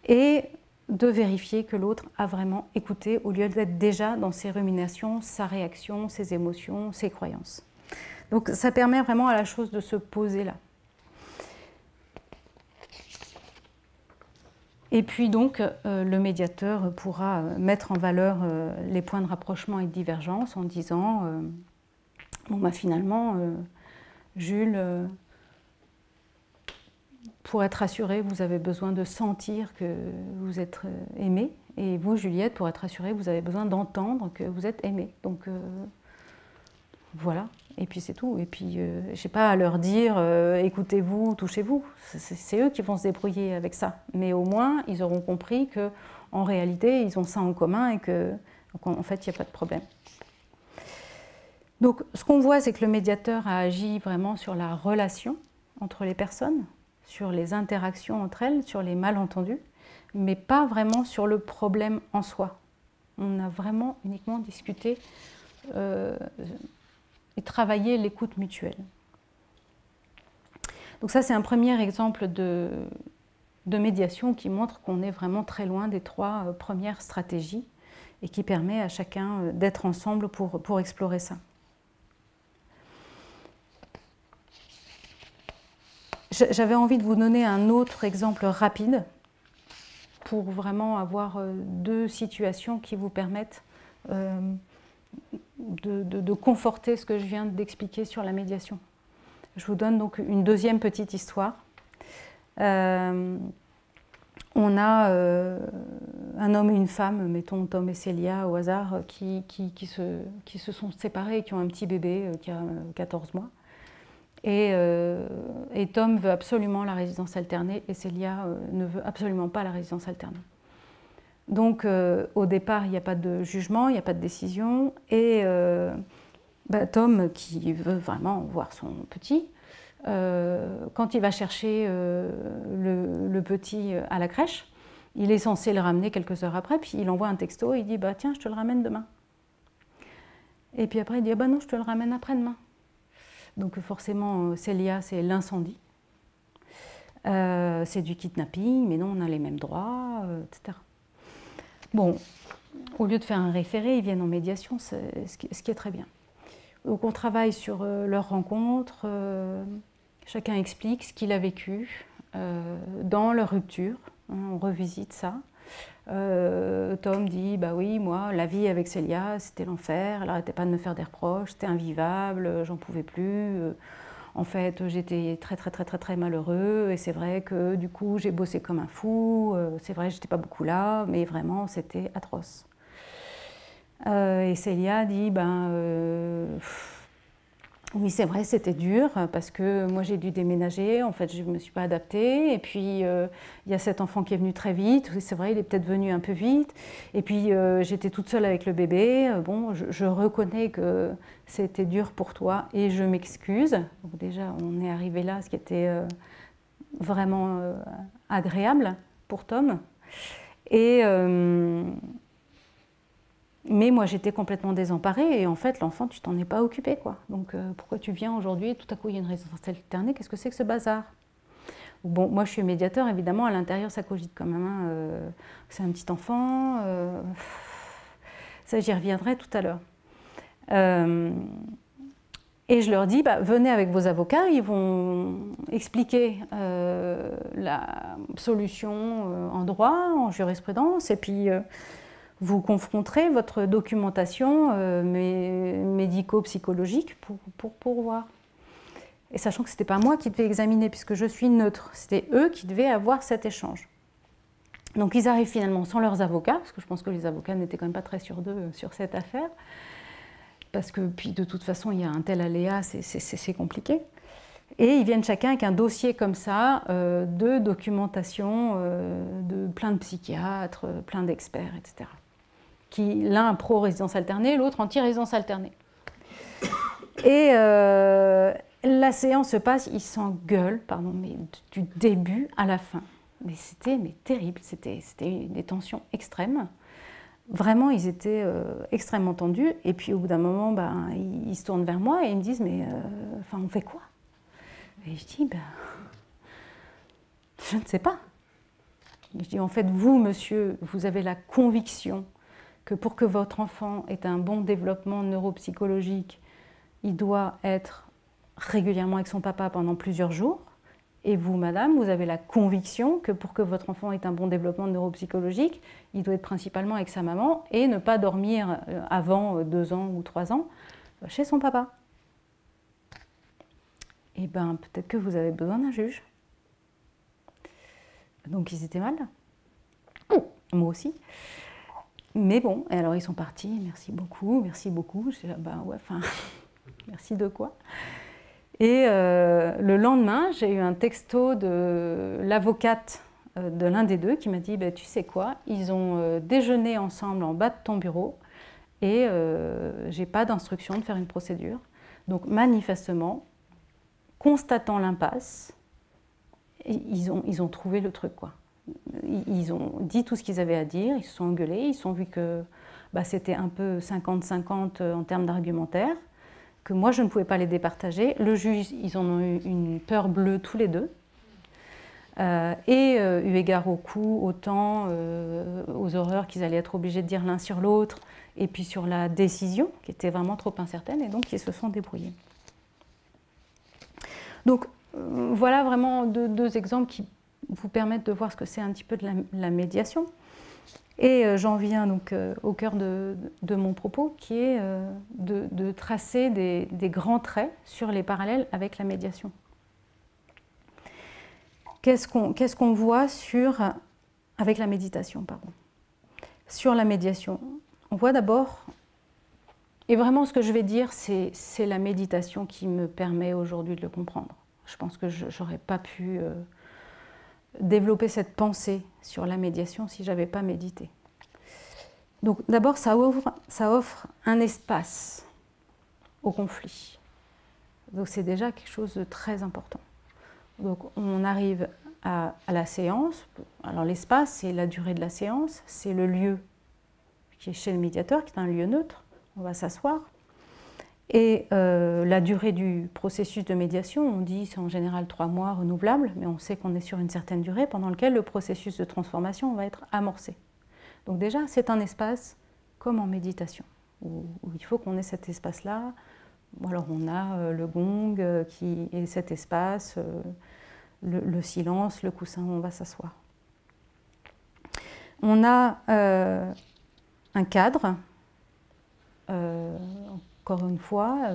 et de vérifier que l'autre a vraiment écouté, au lieu d'être déjà dans ses ruminations, sa réaction, ses émotions, ses croyances. Donc ça permet vraiment à la chose de se poser là. Et puis donc, le médiateur pourra mettre en valeur les points de rapprochement et de divergence en disant bon, bah, finalement, Jules, pour être rassuré, vous avez besoin de sentir que vous êtes aimé. Et vous, Juliette, pour être rassurée, vous avez besoin d'entendre que vous êtes aimé. Donc voilà, et puis c'est tout. Et puis je n'ai pas à leur dire écoutez-vous, touchez-vous. C'est eux qui vont se débrouiller avec ça. Mais au moins, ils auront compris qu'en réalité, ils ont ça en commun et qu'en fait, il n'y a pas de problème. Donc, ce qu'on voit, c'est que le médiateur a agi vraiment sur la relation entre les personnes, sur les interactions entre elles, sur les malentendus, mais pas vraiment sur le problème en soi. On a vraiment uniquement discuté et travaillé l'écoute mutuelle. Donc ça, c'est un premier exemple de médiation qui montre qu'on est vraiment très loin des 3 premières stratégies et qui permet à chacun d'être ensemble pour explorer ça. J'avais envie de vous donner un autre exemple rapide pour vraiment avoir 2 situations qui vous permettent de conforter ce que je viens d'expliquer sur la médiation. Je vous donne donc une deuxième petite histoire. On a un homme et une femme, mettons Tom et Célia au hasard, qui se sont séparés et qui ont un petit bébé qui a 14 mois. Et Tom veut absolument la résidence alternée et Célia ne veut absolument pas la résidence alternée. Donc au départ, il n'y a pas de jugement, il n'y a pas de décision. Et Tom, qui veut vraiment voir son petit, quand il va chercher le petit à la crèche, il est censé le ramener quelques heures après, puis il envoie un texto et il dit bah, « Tiens, je te le ramène demain ». Et puis après, il dit ah, « Bah non, je te le ramène après-demain ». Donc forcément, Célia, c'est l'incendie. C'est du kidnapping, mais non, on a les mêmes droits, etc. Bon, au lieu de faire un référé, ils viennent en médiation, ce qui est très bien. Donc on travaille sur leur rencontre, chacun explique ce qu'il a vécu dans leur rupture, hein, on revisite ça. Tom dit, bah oui, moi, la vie avec Célia, c'était l'enfer, elle n'arrêtait pas de me faire des reproches, c'était invivable, j'en pouvais plus. En fait, j'étais très malheureux et c'est vrai que du coup, j'ai bossé comme un fou, c'est vrai, j'étais pas beaucoup là, mais vraiment, c'était atroce. Et Célia dit, oui, c'est vrai, c'était dur parce que moi j'ai dû déménager, en fait je ne me suis pas adaptée et puis il y a cet enfant qui est venu très vite, c'est vrai, il est peut-être venu un peu vite et puis j'étais toute seule avec le bébé, bon, je reconnais que c'était dur pour toi et je m'excuse. Donc déjà on est arrivé là, ce qui était vraiment agréable pour Tom. Et mais moi, j'étais complètement désemparée et en fait, l'enfant, tu t'en es pas occupé, quoi. Donc, pourquoi tu viens aujourd'hui, tout à coup, il y a une résidence alternée, qu'est-ce que c'est que ce bazar? Bon, moi, je suis médiateur, évidemment, à l'intérieur, ça cogite quand même. Hein, c'est un petit enfant. Ça, j'y reviendrai tout à l'heure. Et je leur dis, venez avec vos avocats, ils vont expliquer la solution en droit, en jurisprudence, et puis vous confronterez votre documentation médico-psychologique pour voir. Et sachant que ce n'était pas moi qui devais examiner, puisque je suis neutre, c'était eux qui devaient avoir cet échange. Donc ils arrivent finalement sans leurs avocats, parce que je pense que les avocats n'étaient quand même pas très sûrs d'eux sur cette affaire, parce que puis de toute façon il y a un tel aléa, c'est compliqué. Et ils viennent chacun avec un dossier comme ça, de documentation de plein de psychiatres, plein d'experts, etc. L'un pro-résidence alternée, l'autre anti-résidence alternée. Et la séance se passe, ils s'engueulent, pardon, mais du début à la fin. Mais c'était terrible, c'était des tensions extrêmes. Vraiment, ils étaient extrêmement tendus. Et puis au bout d'un moment, ils se tournent vers moi et ils me disent, mais on fait quoi? Et je dis, je ne sais pas. Et je dis, en fait, vous, monsieur, vous avez la conviction que pour que votre enfant ait un bon développement neuropsychologique, il doit être régulièrement avec son papa pendant plusieurs jours. Et vous, madame, vous avez la conviction que pour que votre enfant ait un bon développement neuropsychologique, il doit être principalement avec sa maman et ne pas dormir avant 2 ans ou 3 ans chez son papa. Eh bien, peut-être que vous avez besoin d'un juge. Donc, ils étaient mal. Moi aussi. Mais bon, et alors ils sont partis, merci beaucoup. Je dis, ouais, merci de quoi? Et le lendemain, j'ai eu un texto de l'avocate de l'un des deux qui m'a dit, tu sais quoi, ils ont déjeuné ensemble en bas de ton bureau et je n'ai pas d'instruction de faire une procédure. Donc manifestement, constatant l'impasse, ils ont trouvé le truc, quoi. Ils ont dit tout ce qu'ils avaient à dire, ils se sont engueulés, ils ont vu que c'était un peu 50-50 en termes d'argumentaire, que moi je ne pouvais pas les départager. Le juge, ils en ont eu une peur bleue tous les deux. Eu égard au coût, au temps, aux horreurs qu'ils allaient être obligés de dire l'un sur l'autre, et puis sur la décision, qui était vraiment trop incertaine, et donc ils se sont débrouillés. Donc voilà vraiment deux exemples qui vous permettent de voir ce que c'est un petit peu de la médiation. Et j'en viens donc au cœur de mon propos, qui est de tracer des grands traits sur les parallèles avec la médiation. Qu'est-ce qu'on voit avec la méditation, pardon. Sur la médiation, on voit d'abord, et vraiment ce que je vais dire, c'est la méditation qui me permet aujourd'hui de le comprendre. Je pense que je n'aurais pas pu développer cette pensée sur la médiation si je n'avais pas médité. Donc d'abord, ça offre un espace au conflit. Donc c'est déjà quelque chose de très important. Donc on arrive à la séance. Alors l'espace, c'est la durée de la séance, c'est le lieu qui est chez le médiateur, qui est un lieu neutre. On va s'asseoir. Et la durée du processus de médiation, on dit c'est en général 3 mois renouvelable, mais on sait qu'on est sur une certaine durée pendant laquelle le processus de transformation va être amorcé. Donc déjà, c'est un espace comme en méditation, où il faut qu'on ait cet espace-là. Alors on a le gong qui est cet espace, le silence, le coussin où on va s'asseoir. On a un cadre. Encore une fois,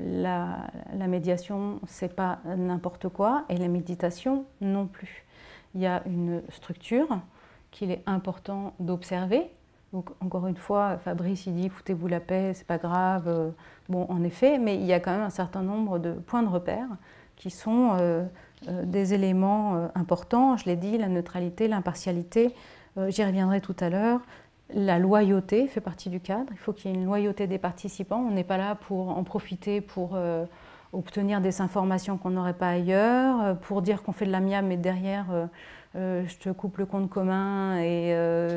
la médiation, c'est pas n'importe quoi, et la méditation non plus. Il y a une structure qu'il est important d'observer. Donc, encore une fois, Fabrice, il dit « foutez-vous la paix, c'est pas grave ». Bon, en effet, mais il y a quand même un certain nombre de points de repère qui sont des éléments importants. Je l'ai dit, la neutralité, l'impartialité, j'y reviendrai tout à l'heure. La loyauté fait partie du cadre. Il faut qu'il y ait une loyauté des participants. On n'est pas là pour en profiter, pour obtenir des informations qu'on n'aurait pas ailleurs, pour dire qu'on fait de l'amiable, mais derrière, je te coupe le compte commun et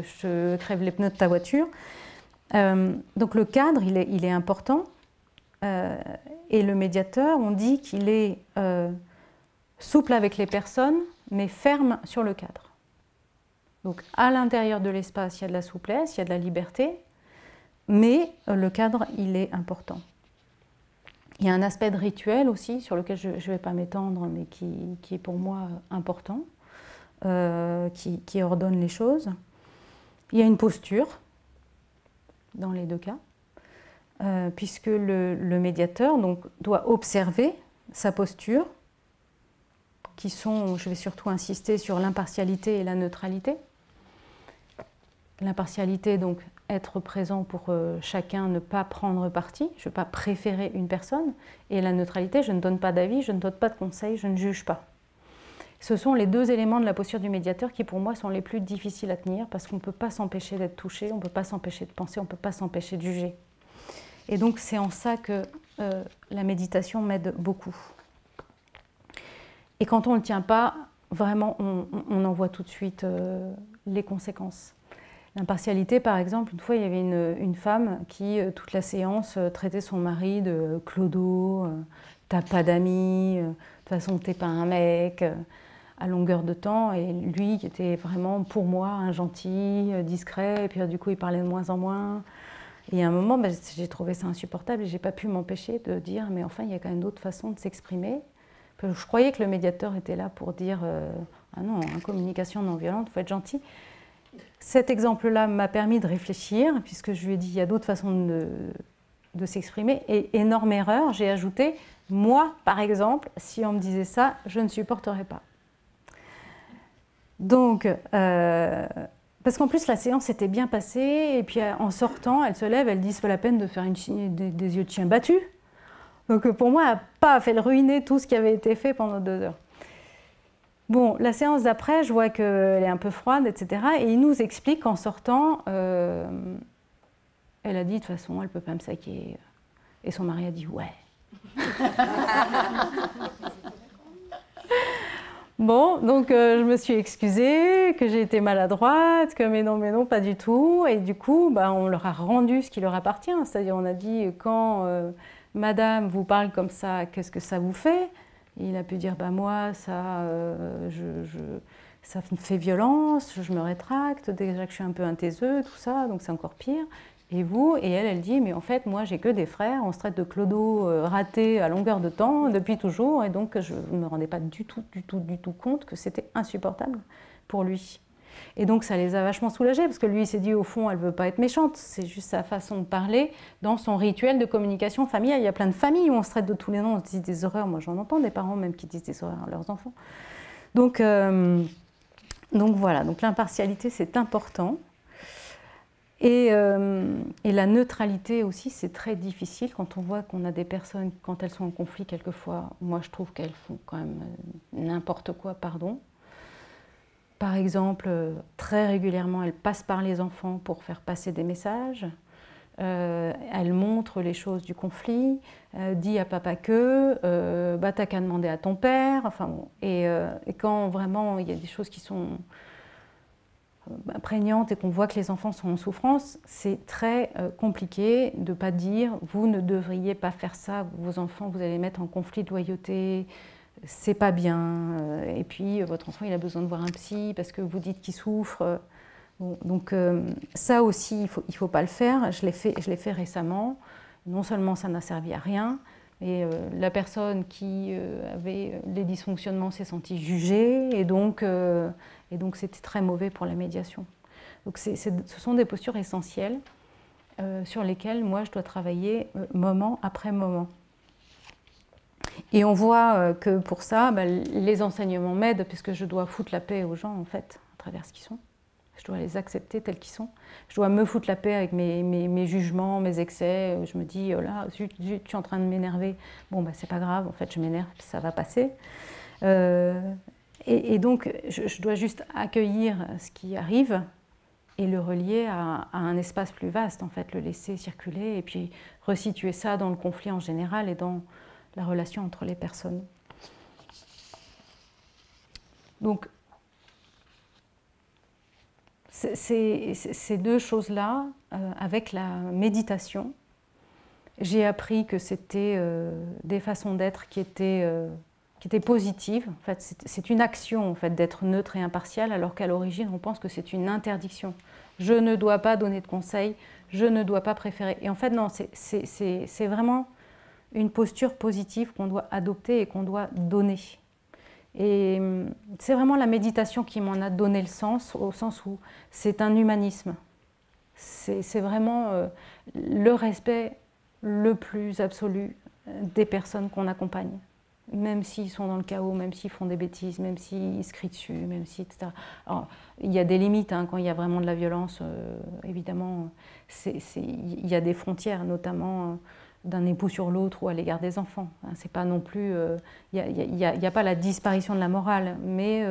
je crève les pneus de ta voiture. Donc le cadre, il est important. Et le médiateur, on dit qu'il est souple avec les personnes, mais ferme sur le cadre. Donc à l'intérieur de l'espace, il y a de la souplesse, il y a de la liberté, mais le cadre, il est important. Il y a un aspect de rituel aussi, sur lequel je ne vais pas m'étendre, mais qui est pour moi important, qui ordonne les choses. Il y a une posture, dans les deux cas, puisque le médiateur donc, doit observer sa posture, qui sont, je vais surtout insister sur l'impartialité et la neutralité. L'impartialité, donc, être présent pour chacun, ne pas prendre parti, je ne veux pas préférer une personne. Et la neutralité, je ne donne pas d'avis, je ne donne pas de conseils, je ne juge pas. Ce sont les deux éléments de la posture du médiateur qui, pour moi, sont les plus difficiles à tenir parce qu'on ne peut pas s'empêcher d'être touché, on ne peut pas s'empêcher de penser, on ne peut pas s'empêcher de juger. Et donc, c'est en ça que la méditation m'aide beaucoup. Et quand on ne le tient pas, vraiment, on en voit tout de suite les conséquences. L'impartialité, par exemple, une fois, il y avait une femme qui, toute la séance, traitait son mari de « Clodo, t'as pas d'amis, de toute façon, t'es pas un mec », à longueur de temps. Et lui, qui était vraiment, pour moi, un gentil, discret, et puis du coup, il parlait de moins en moins. Et à un moment, j'ai trouvé ça insupportable et j'ai pas pu m'empêcher de dire « mais enfin, il y a quand même d'autres façons de s'exprimer ». Je croyais que le médiateur était là pour dire « ah non, en communication non violente, il faut être gentil ». Cet exemple-là m'a permis de réfléchir, puisque je lui ai dit il y a d'autres façons de s'exprimer. Et énorme erreur, j'ai ajouté « moi, par exemple, si on me disait ça, je ne supporterais pas ». Donc, parce qu'en plus la séance était bien passée, et puis en sortant, elle se lève, elle dit « c'est pas la peine de faire des yeux de chien battu ». Donc pour moi, elle n'a pas fait le ruiner tout ce qui avait été fait pendant 2 heures. Bon, la séance d'après, je vois qu'elle est un peu froide, etc. Et il nous explique qu'en sortant, Elle a dit, de toute façon, elle ne peut pas me saquer. Et son mari a dit, ouais. Bon, donc je me suis excusée, que j'ai été maladroite, que mais non, pas du tout. Et du coup, bah, on leur a rendu ce qui leur appartient. C'est-à-dire, on a dit, quand madame vous parle comme ça, qu'est-ce que ça vous fait? Il a pu dire, bah, moi, ça, ça me fait violence, je me rétracte, déjà que je suis un peu un taiseux, tout ça, donc c'est encore pire. Et vous? Et elle dit, mais en fait, moi, j'ai que des frères, on se traite de clodo raté à longueur de temps, depuis toujours, et donc je ne me rendais pas du tout compte que c'était insupportable pour lui. Et donc, ça les a vachement soulagés, parce que lui, il s'est dit, au fond, elle ne veut pas être méchante, c'est juste sa façon de parler dans son rituel de communication familiale. Il y a plein de familles où on se traite de tous les noms, on se dit des horreurs, moi j'en entends des parents même qui disent des horreurs à leurs enfants. Donc voilà, donc l'impartialité, c'est important. Et la neutralité aussi, c'est très difficile quand on voit qu'on a des personnes, quand elles sont en conflit quelquefois, moi je trouve qu'elles font quand même n'importe quoi, pardon. Par exemple, très régulièrement, elles passent par les enfants pour faire passer des messages. Elle montre les choses du conflit, dit à papa que, bah t'as qu'à demander à ton père, enfin bon. Et quand vraiment il y a des choses qui sont prégnantes et qu'on voit que les enfants sont en souffrance, c'est très compliqué de ne pas dire « vous ne devriez pas faire ça, vos enfants, vous allez les mettre en conflit de loyauté, c'est pas bien, et puis votre enfant il a besoin de voir un psy parce que vous dites qu'il souffre ». Bon, donc ça aussi, il faut pas le faire. Je l'ai fait récemment. Non seulement ça n'a servi à rien, mais la personne qui avait les dysfonctionnements s'est sentie jugée, et donc c'était très mauvais pour la médiation. Donc ce sont des postures essentielles sur lesquelles moi je dois travailler moment après moment. Et on voit que pour ça, bah, les enseignements m'aident, puisque je dois foutre la paix aux gens en fait, à travers ce qu'ils sont. Je dois les accepter tels qu'ils sont. Je dois me foutre la paix avec mes jugements, mes excès. Je me dis, oh là, zut, je suis en train de m'énerver. Bon, bah, c'est pas grave, en fait, je m'énerve, ça va passer. Et donc, je dois juste accueillir ce qui arrive et le relier à un espace plus vaste, en fait, le laisser circuler et puis resituer ça dans le conflit en général et dans la relation entre les personnes. Donc, ces deux choses-là, avec la méditation, j'ai appris que c'était des façons d'être qui étaient positives. En fait, c'est une action en fait, d'être neutre et impartial, alors qu'à l'origine, on pense que c'est une interdiction. Je ne dois pas donner de conseils, je ne dois pas préférer. Et en fait, non, c'est vraiment une posture positive qu'on doit adopter et qu'on doit donner. Et c'est vraiment la méditation qui m'en a donné le sens, au sens où c'est un humanisme. C'est vraiment le respect le plus absolu des personnes qu'on accompagne, même s'ils sont dans le chaos, même s'ils font des bêtises, même s'ils se crient dessus, même si, etc. Alors, il y a des limites, hein, quand il y a vraiment de la violence, évidemment, il y a des frontières, notamment d'un époux sur l'autre ou à l'égard des enfants. C'est pas non plus, il n'y a pas la disparition de la morale, mais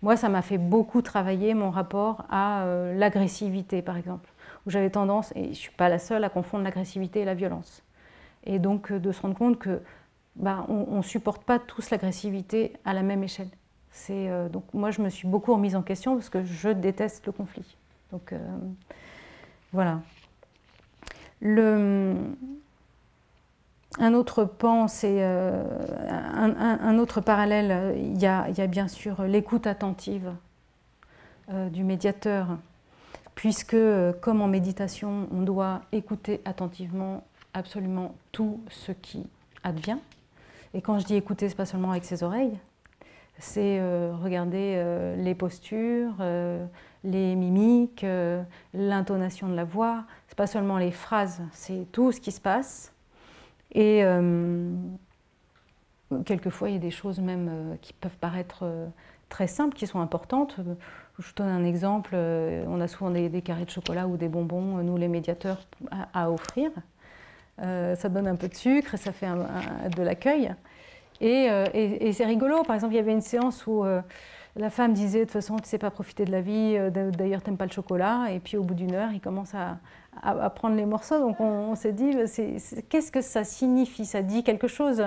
moi ça m'a fait beaucoup travailler mon rapport à l'agressivité par exemple, où j'avais tendance, et je ne suis pas la seule, à confondre l'agressivité et la violence. Et donc de se rendre compte que bah, on ne supporte pas tous l'agressivité à la même échelle. Donc moi je me suis beaucoup remise en question parce que je déteste le conflit. Donc voilà. Un autre pan, c'est un autre parallèle. Il y a bien sûr l'écoute attentive du médiateur, puisque comme en méditation, on doit écouter attentivement absolument tout ce qui advient. Et quand je dis écouter, ce n'est pas seulement avec ses oreilles, c'est regarder les postures, les mimiques, l'intonation de la voix. Ce n'est pas seulement les phrases, c'est tout ce qui se passe. Et quelquefois, il y a des choses même qui peuvent paraître très simples, qui sont importantes. Je donne un exemple, on a souvent des carrés de chocolat ou des bonbons, nous les médiateurs, à offrir. Ça donne un peu de sucre et ça fait de l'accueil. Et c'est rigolo, par exemple, il y avait une séance où la femme disait « de toute façon, tu ne sais pas profiter de la vie, d'ailleurs, tu n'aimes pas le chocolat ». Et puis au bout d'une heure, il commence à prendre les morceaux. Donc on s'est dit, qu'est-ce que ça signifie? Ça dit quelque chose?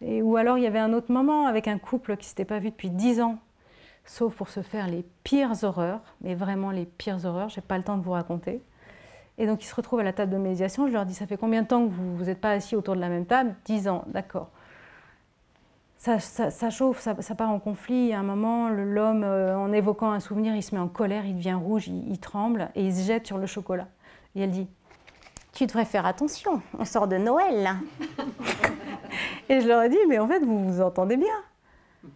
Ou alors il y avait un autre moment avec un couple qui ne s'était pas vu depuis 10 ans, sauf pour se faire les pires horreurs, mais vraiment les pires horreurs, je n'ai pas le temps de vous raconter. Et donc ils se retrouvent à la table de médiation, je leur dis, ça fait combien de temps que vous n'êtes pas assis autour de la même table? 10 ans, d'accord. Ça chauffe, ça part en conflit. À un moment, l'homme, en évoquant un souvenir, il se met en colère, il devient rouge, il tremble et il se jette sur le chocolat. Et elle dit, tu devrais faire attention, on sort de Noël là. Et je leur ai dit, mais en fait, vous vous entendez bien.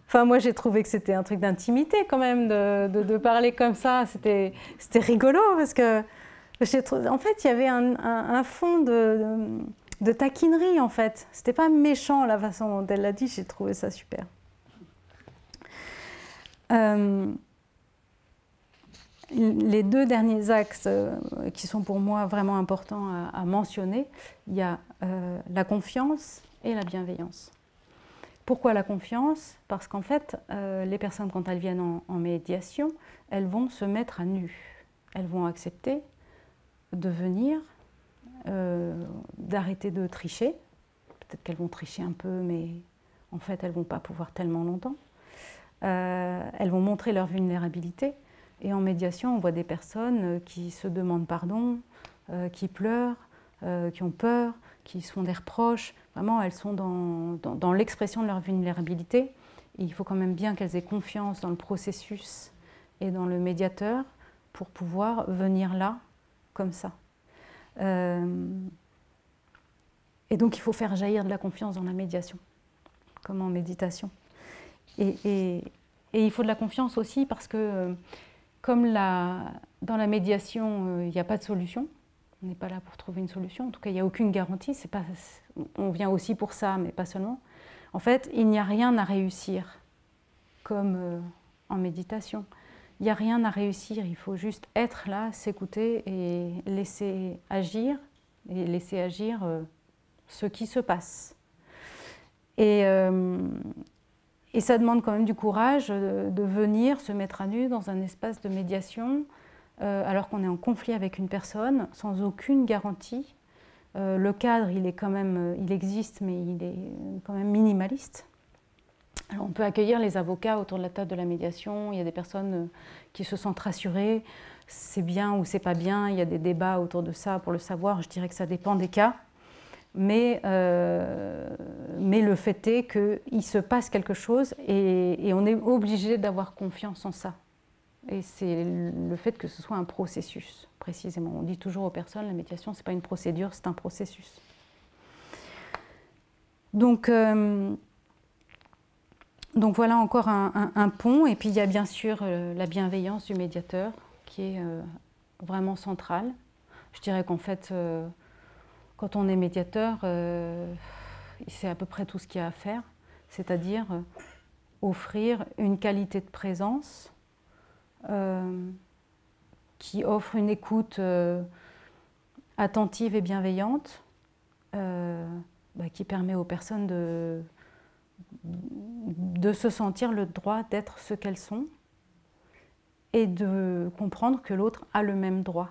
Enfin, moi, j'ai trouvé que c'était un truc d'intimité quand même, de parler comme ça. C'était rigolo parce que, en fait, il y avait un fond de taquinerie, en fait. C'était pas méchant la façon dont elle l'a dit, j'ai trouvé ça super. Les deux derniers axes qui sont pour moi vraiment importants à mentionner, il y a la confiance et la bienveillance. Pourquoi la confiance? Parce qu'en fait, les personnes, quand elles viennent en médiation, elles vont se mettre à nu. Elles vont accepter de venir, d'arrêter de tricher. Peut-être qu'elles vont tricher un peu, mais en fait, elles ne vont pas pouvoir tellement longtemps. Elles vont montrer leur vulnérabilité. Et en médiation, on voit des personnes qui se demandent pardon, qui pleurent, qui ont peur, qui se font des reproches. Vraiment, elles sont dans l'expression de leur vulnérabilité. Et il faut quand même bien qu'elles aient confiance dans le processus et dans le médiateur pour pouvoir venir là, comme ça. Et donc, il faut faire jaillir de la confiance dans la médiation, comme en méditation. Et il faut de la confiance aussi parce que, comme dans la médiation, il n'y a pas de solution, on n'est pas là pour trouver une solution, en tout cas, il n'y a aucune garantie, on vient aussi pour ça, mais pas seulement. En fait, il n'y a rien à réussir, comme en méditation. Il n'y a rien à réussir, il faut juste être là, s'écouter et laisser agir ce qui se passe. Et ça demande quand même du courage de venir se mettre à nu dans un espace de médiation alors qu'on est en conflit avec une personne, sans aucune garantie. Le cadre, il existe, mais il est quand même minimaliste. Alors on peut accueillir les avocats autour de la table de la médiation, il y a des personnes qui se sentent rassurées, c'est bien ou c'est pas bien, il y a des débats autour de ça pour le savoir, je dirais que ça dépend des cas. Mais le fait est qu'il se passe quelque chose et on est obligé d'avoir confiance en ça. Et c'est le fait que ce soit un processus, précisément. On dit toujours aux personnes, la médiation, ce n'est pas une procédure, c'est un processus. Donc voilà encore un pont. Et puis il y a bien sûr la bienveillance du médiateur, qui est vraiment centrale. Je dirais qu'en fait, quand on est médiateur, c'est à peu près tout ce qu'il y a à faire, c'est-à-dire offrir une qualité de présence qui offre une écoute attentive et bienveillante, qui permet aux personnes de se sentir le droit d'être ce qu'elles sont et de comprendre que l'autre a le même droit.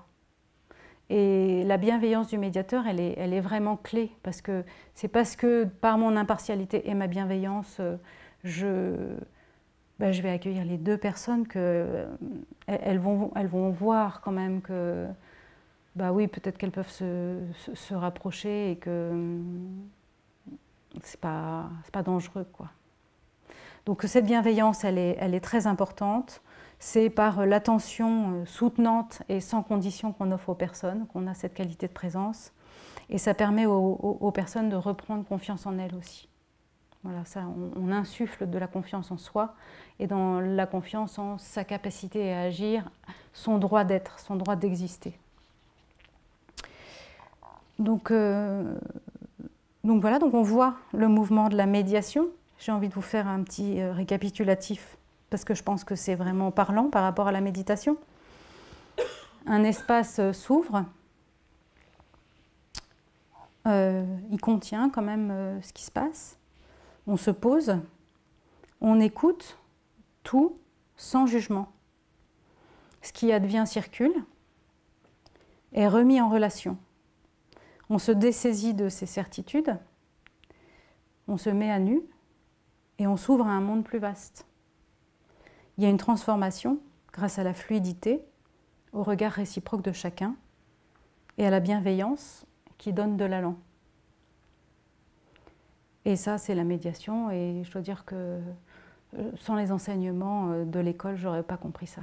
Et la bienveillance du médiateur, elle est vraiment clé, parce que c'est parce que par mon impartialité et ma bienveillance, je vais accueillir les deux personnes qu'elles vont voir quand même que, oui, peut-être qu'elles peuvent se rapprocher et que c'est pas dangereux, quoi. Donc cette bienveillance, elle est très importante. C'est par l'attention soutenante et sans condition qu'on offre aux personnes, qu'on a cette qualité de présence. Et ça permet aux personnes de reprendre confiance en elles aussi. Voilà, ça, on insuffle de la confiance en soi et dans la confiance en sa capacité à agir, son droit d'être, son droit d'exister. Donc voilà, donc on voit le mouvement de la médiation. J'ai envie de vous faire un petit récapitulatif parce que je pense que c'est vraiment parlant par rapport à la méditation. Un espace s'ouvre, il contient quand même ce qui se passe. On se pose, on écoute tout sans jugement. Ce qui advient circule. est remis en relation. On se dessaisit de ses certitudes, on se met à nu et on s'ouvre à un monde plus vaste. Il y a une transformation grâce à la fluidité, au regard réciproque de chacun et à la bienveillance qui donne de l'allant. Et ça, c'est la médiation, et je dois dire que sans les enseignements de l'école, je n'aurais pas compris ça.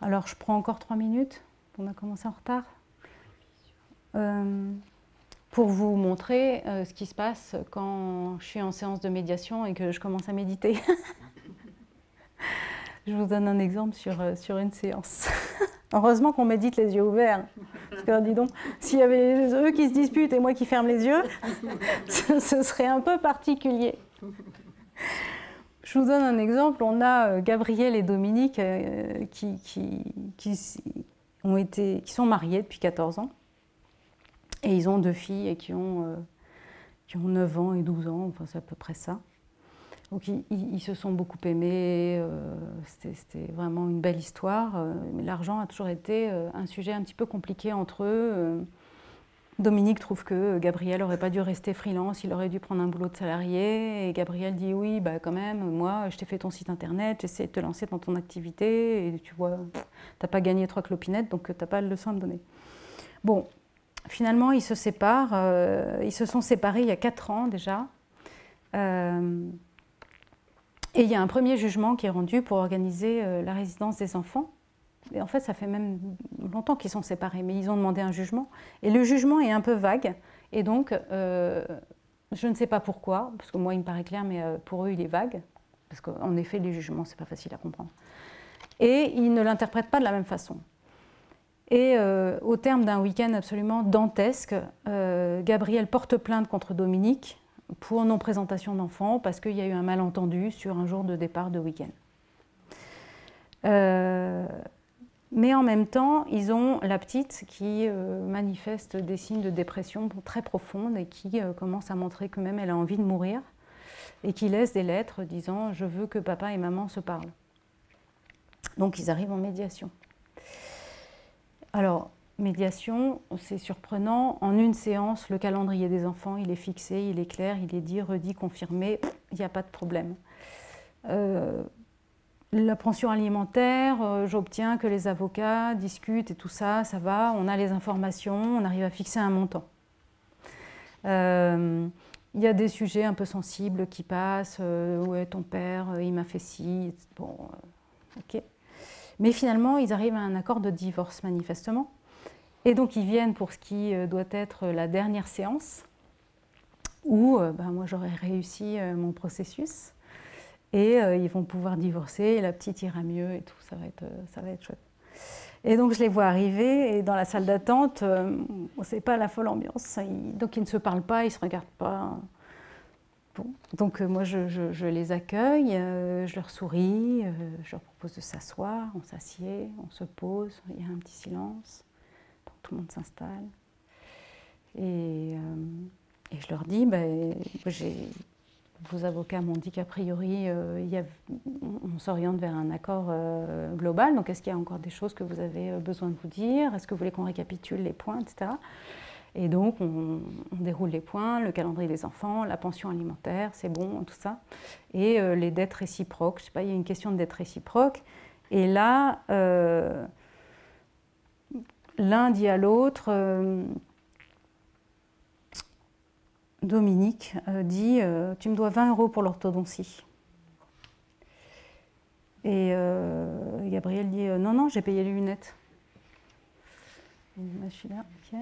Alors, je prends encore 3 minutes. On a commencé en retard. Pour vous montrer ce qui se passe quand je suis en séance de médiation et que je commence à méditer. Je vous donne un exemple sur une séance. Heureusement qu'on médite les yeux ouverts. Parce que, dis donc, s'il y avait eux qui se disputent et moi qui ferme les yeux, ce serait un peu particulier. Je vous donne un exemple. On a Gabriel et Dominique qui sont mariés depuis 14 ans. Et ils ont 2 filles et qui ont 9 ans et 12 ans, enfin c'est à peu près ça. Donc ils se sont beaucoup aimés, c'était vraiment une belle histoire. Mais l'argent a toujours été un sujet un petit peu compliqué entre eux. Dominique trouve que Gabriel n'aurait pas dû rester freelance, il aurait dû prendre un boulot de salarié. Et Gabriel dit oui, bah quand même, moi je t'ai fait ton site internet, j'essaie de te lancer dans ton activité. Et tu vois, t'as pas gagné 3 clopinettes, donc t'as pas de leçon à me donner. Bon, finalement ils se séparent, ils se sont séparés il y a 4 ans déjà. Et il y a un premier jugement qui est rendu pour organiser la résidence des enfants. Et en fait, ça fait même longtemps qu'ils sont séparés, mais ils ont demandé un jugement. Et le jugement est un peu vague. Et donc, je ne sais pas pourquoi, parce que moi, il me paraît clair, mais pour eux, il est vague. Parce qu'en effet, les jugements, ce n'est pas facile à comprendre. Et ils ne l'interprètent pas de la même façon. Et au terme d'un week-end absolument dantesque, Gabriel porte plainte contre Dominique pour non-présentation d'enfants parce qu'il y a eu un malentendu sur un jour de départ de week-end. Mais en même temps, ils ont la petite qui manifeste des signes de dépression très profonde et qui commence à montrer que même elle a envie de mourir et qui laisse des lettres disant « Je veux que papa et maman se parlent ». Donc ils arrivent en médiation. Alors, médiation, c'est surprenant. En une séance, le calendrier des enfants, il est fixé, il est clair, il est dit, redit, confirmé, il n'y a pas de problème. La pension alimentaire, j'obtiens que les avocats discutent et tout ça, ça va, on a les informations, on arrive à fixer un montant. Il y a des sujets un peu sensibles qui passent, ouais, ton père, il m'a fait ci, bon, ok. Mais finalement, ils arrivent à un accord de divorce, manifestement. Et donc, ils viennent pour ce qui doit être la dernière séance, où moi, j'aurais réussi mon processus. Et ils vont pouvoir divorcer, et la petite ira mieux et tout, ça va être chouette. Et donc, je les vois arriver, et dans la salle d'attente, c'est pas la folle ambiance. Donc, ils ne se parlent pas, ils ne se regardent pas. Bon. Donc, moi, je les accueille, je leur souris, je leur propose de s'asseoir, on s'assied, on se pose, il y a un petit silence. Tout le monde s'installe. Et je leur dis, vos avocats m'ont dit qu'a priori, on s'oriente vers un accord global. Donc, est-ce qu'il y a encore des choses que vous avez besoin de vous dire? Est-ce que vous voulez qu'on récapitule les points, etc. Et donc, on déroule les points, le calendrier des enfants, la pension alimentaire, c'est bon, tout ça. Et les dettes réciproques. Je ne sais pas, il y a une question de dette réciproque. Et là... l'un dit à l'autre, Dominique dit « Tu me dois 20 € pour l'orthodontie ». Et Gabriel dit « Non, non, j'ai payé les lunettes ». Je suis là, ok.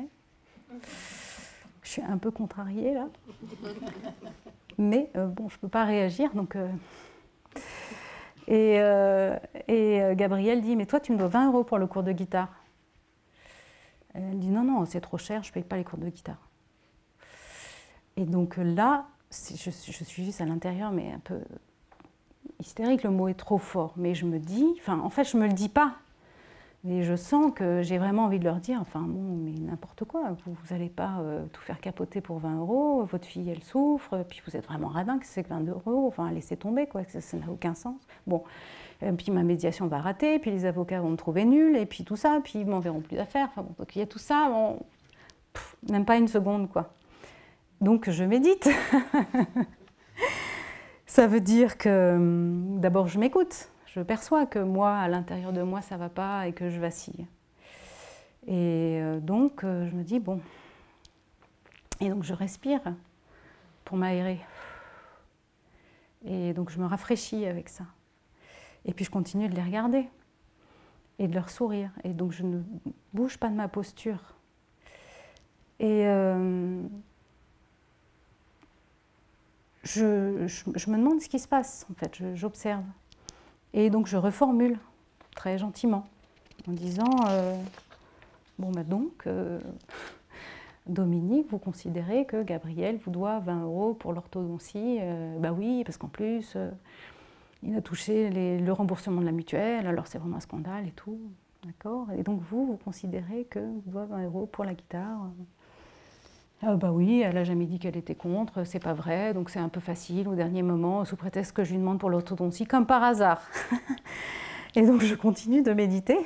Je suis un peu contrariée là. Mais bon, je ne peux pas réagir, donc... Et Gabriel dit « Mais toi, tu me dois 20 € pour le cours de guitare ». Elle dit « Non, non, c'est trop cher, je ne paye pas les cours de guitare ». Et donc là, je suis juste à l'intérieur, mais un peu hystérique, le mot est trop fort. Mais je me dis, enfin, en fait, je ne me le dis pas. Et je sens que j'ai vraiment envie de leur dire, enfin bon, mais n'importe quoi, vous n'allez pas tout faire capoter pour 20 €, votre fille elle souffre, puis vous êtes vraiment radin, que c'est que 20 €, enfin laissez tomber, quoi, ça n'a aucun sens. Bon, puis ma médiation va rater, puis les avocats vont me trouver nulle, et puis tout ça, puis ils m'enverront plus d'affaires, enfin bon, donc il y a tout ça, bon, même pas une seconde, quoi. Donc je médite. Ça veut dire que d'abord je m'écoute. Je perçois que moi, à l'intérieur de moi, ça ne va pas et que je vacille. Et donc, je me dis, bon. Et donc, je respire pour m'aérer. Et donc, je me rafraîchis avec ça. Et puis, je continue de les regarder et de leur sourire. Et donc, je ne bouge pas de ma posture. Et je me demande ce qui se passe, en fait. J'observe. Et donc je reformule très gentiment en disant bon bah donc Dominique, vous considérez que Gabriel vous doit 20 € pour l'orthodontie, bah oui, parce qu'en plus il a touché le remboursement de la mutuelle, alors c'est vraiment un scandale et tout, d'accord. Et donc vous considérez que vous doit 20 € pour la guitare. Bah oui, elle n'a jamais dit qu'elle était contre, c'est pas vrai, donc c'est un peu facile au dernier moment, sous prétexte que je lui demande pour l'orthodontie, comme par hasard. Et donc je continue de méditer.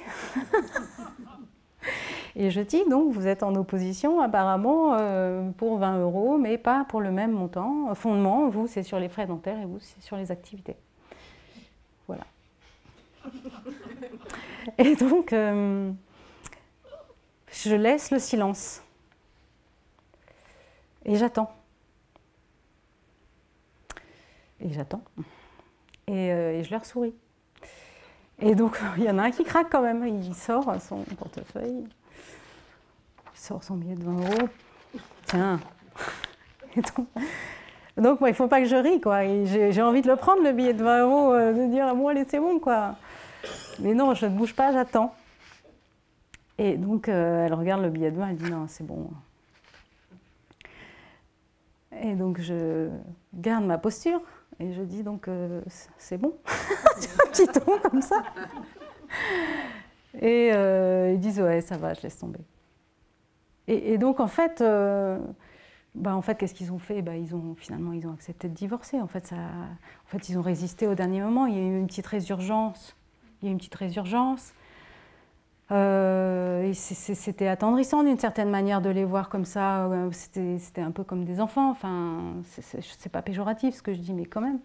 Et je dis donc, vous êtes en opposition apparemment pour 20 €, mais pas pour le même montant. Fondement, vous c'est sur les frais dentaires et vous c'est sur les activités. Voilà. Et donc, je laisse le silence. Et j'attends. Et j'attends. Et je leur souris. Et donc, il y en a un qui craque quand même. Il sort son portefeuille. Il sort son billet de 20 €. Tiens. Et donc moi, il ne faut pas que je rie, quoi. J'ai envie de le prendre, le billet de 20 €, de dire, bon, allez, c'est bon, quoi. Mais non, je ne bouge pas, j'attends. Et donc, elle regarde le billet de 20, elle dit, non, c'est bon. Et donc, je garde ma posture et je dis donc c'est bon. Un petit ton comme ça. Et ils disent ouais, ça va, je laisse tomber. Et donc, en fait, qu'est-ce qu'ils ont fait? Finalement, ils ont accepté de divorcer. En fait, ils ont résisté au dernier moment. Il y a eu une petite résurgence. C'était attendrissant d'une certaine manière de les voir comme ça. C'était un peu comme des enfants. Enfin, c'est pas péjoratif ce que je dis, mais quand même.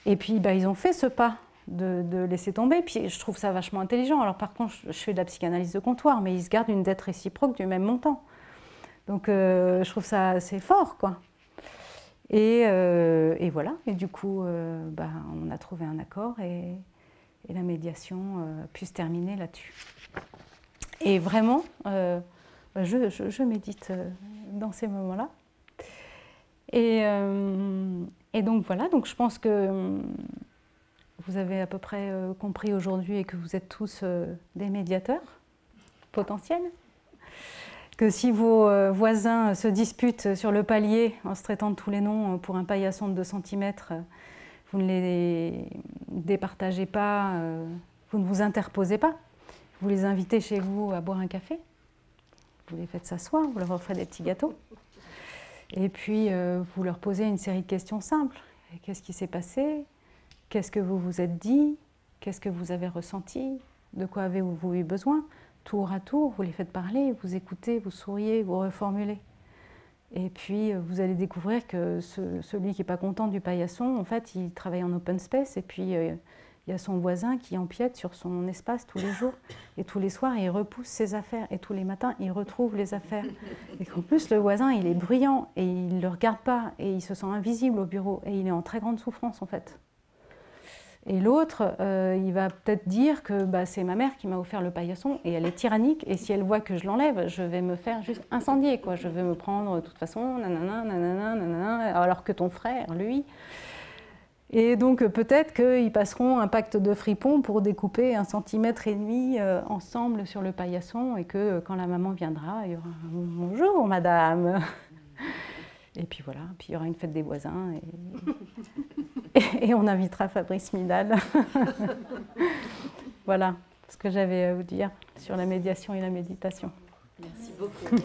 Et puis, ils ont fait ce pas de laisser tomber. Puis, je trouve ça vachement intelligent. Alors, par contre, je fais de la psychanalyse de comptoir, mais ils se gardent une dette réciproque du même montant. Donc, je trouve ça assez fort, quoi. Et voilà. Et du coup, on a trouvé un accord et la médiation a pu se terminer là-dessus. Et vraiment, je médite dans ces moments-là. Et donc voilà, donc je pense que vous avez à peu près compris aujourd'hui et que vous êtes tous des médiateurs potentiels. Que si vos voisins se disputent sur le palier en se traitant de tous les noms pour un paillasson de 2 cm, vous ne les départagez pas, vous ne vous interposez pas. Vous les invitez chez vous à boire un café, vous les faites s'asseoir, vous leur offrez des petits gâteaux. Et puis, vous leur posez une série de questions simples. Qu'est-ce qui s'est passé? Qu'est-ce que vous vous êtes dit? Qu'est-ce que vous avez ressenti? De quoi avez-vous eu besoin? Tour à tour, vous les faites parler, vous écoutez, vous souriez, vous reformulez. Et puis, vous allez découvrir que celui qui n'est pas content du paillasson, en fait, il travaille en open space et puis il y a son voisin qui empiète sur son espace tous les jours. Et tous les soirs, il repousse ses affaires. Et tous les matins, il retrouve les affaires. Et qu'en plus, le voisin, il est bruyant et il ne le regarde pas. Et il se sent invisible au bureau. Et il est en très grande souffrance, en fait. Et l'autre, il va peut-être dire que c'est ma mère qui m'a offert le paillasson et elle est tyrannique. Et si elle voit que je l'enlève, je vais me faire juste incendier, quoi. Je vais me prendre de toute façon, nanana, nanana, nanana, alors que ton frère, lui... Et donc peut-être qu'ils passeront un pacte de fripon pour découper 1,5 cm ensemble sur le paillasson et que quand la maman viendra, il y aura un « Bonjour madame !» Et puis voilà, puis il y aura une fête des voisins et on invitera Fabrice Midal. Voilà. ce que j'avais à vous dire sur la médiation et la méditation. Merci beaucoup.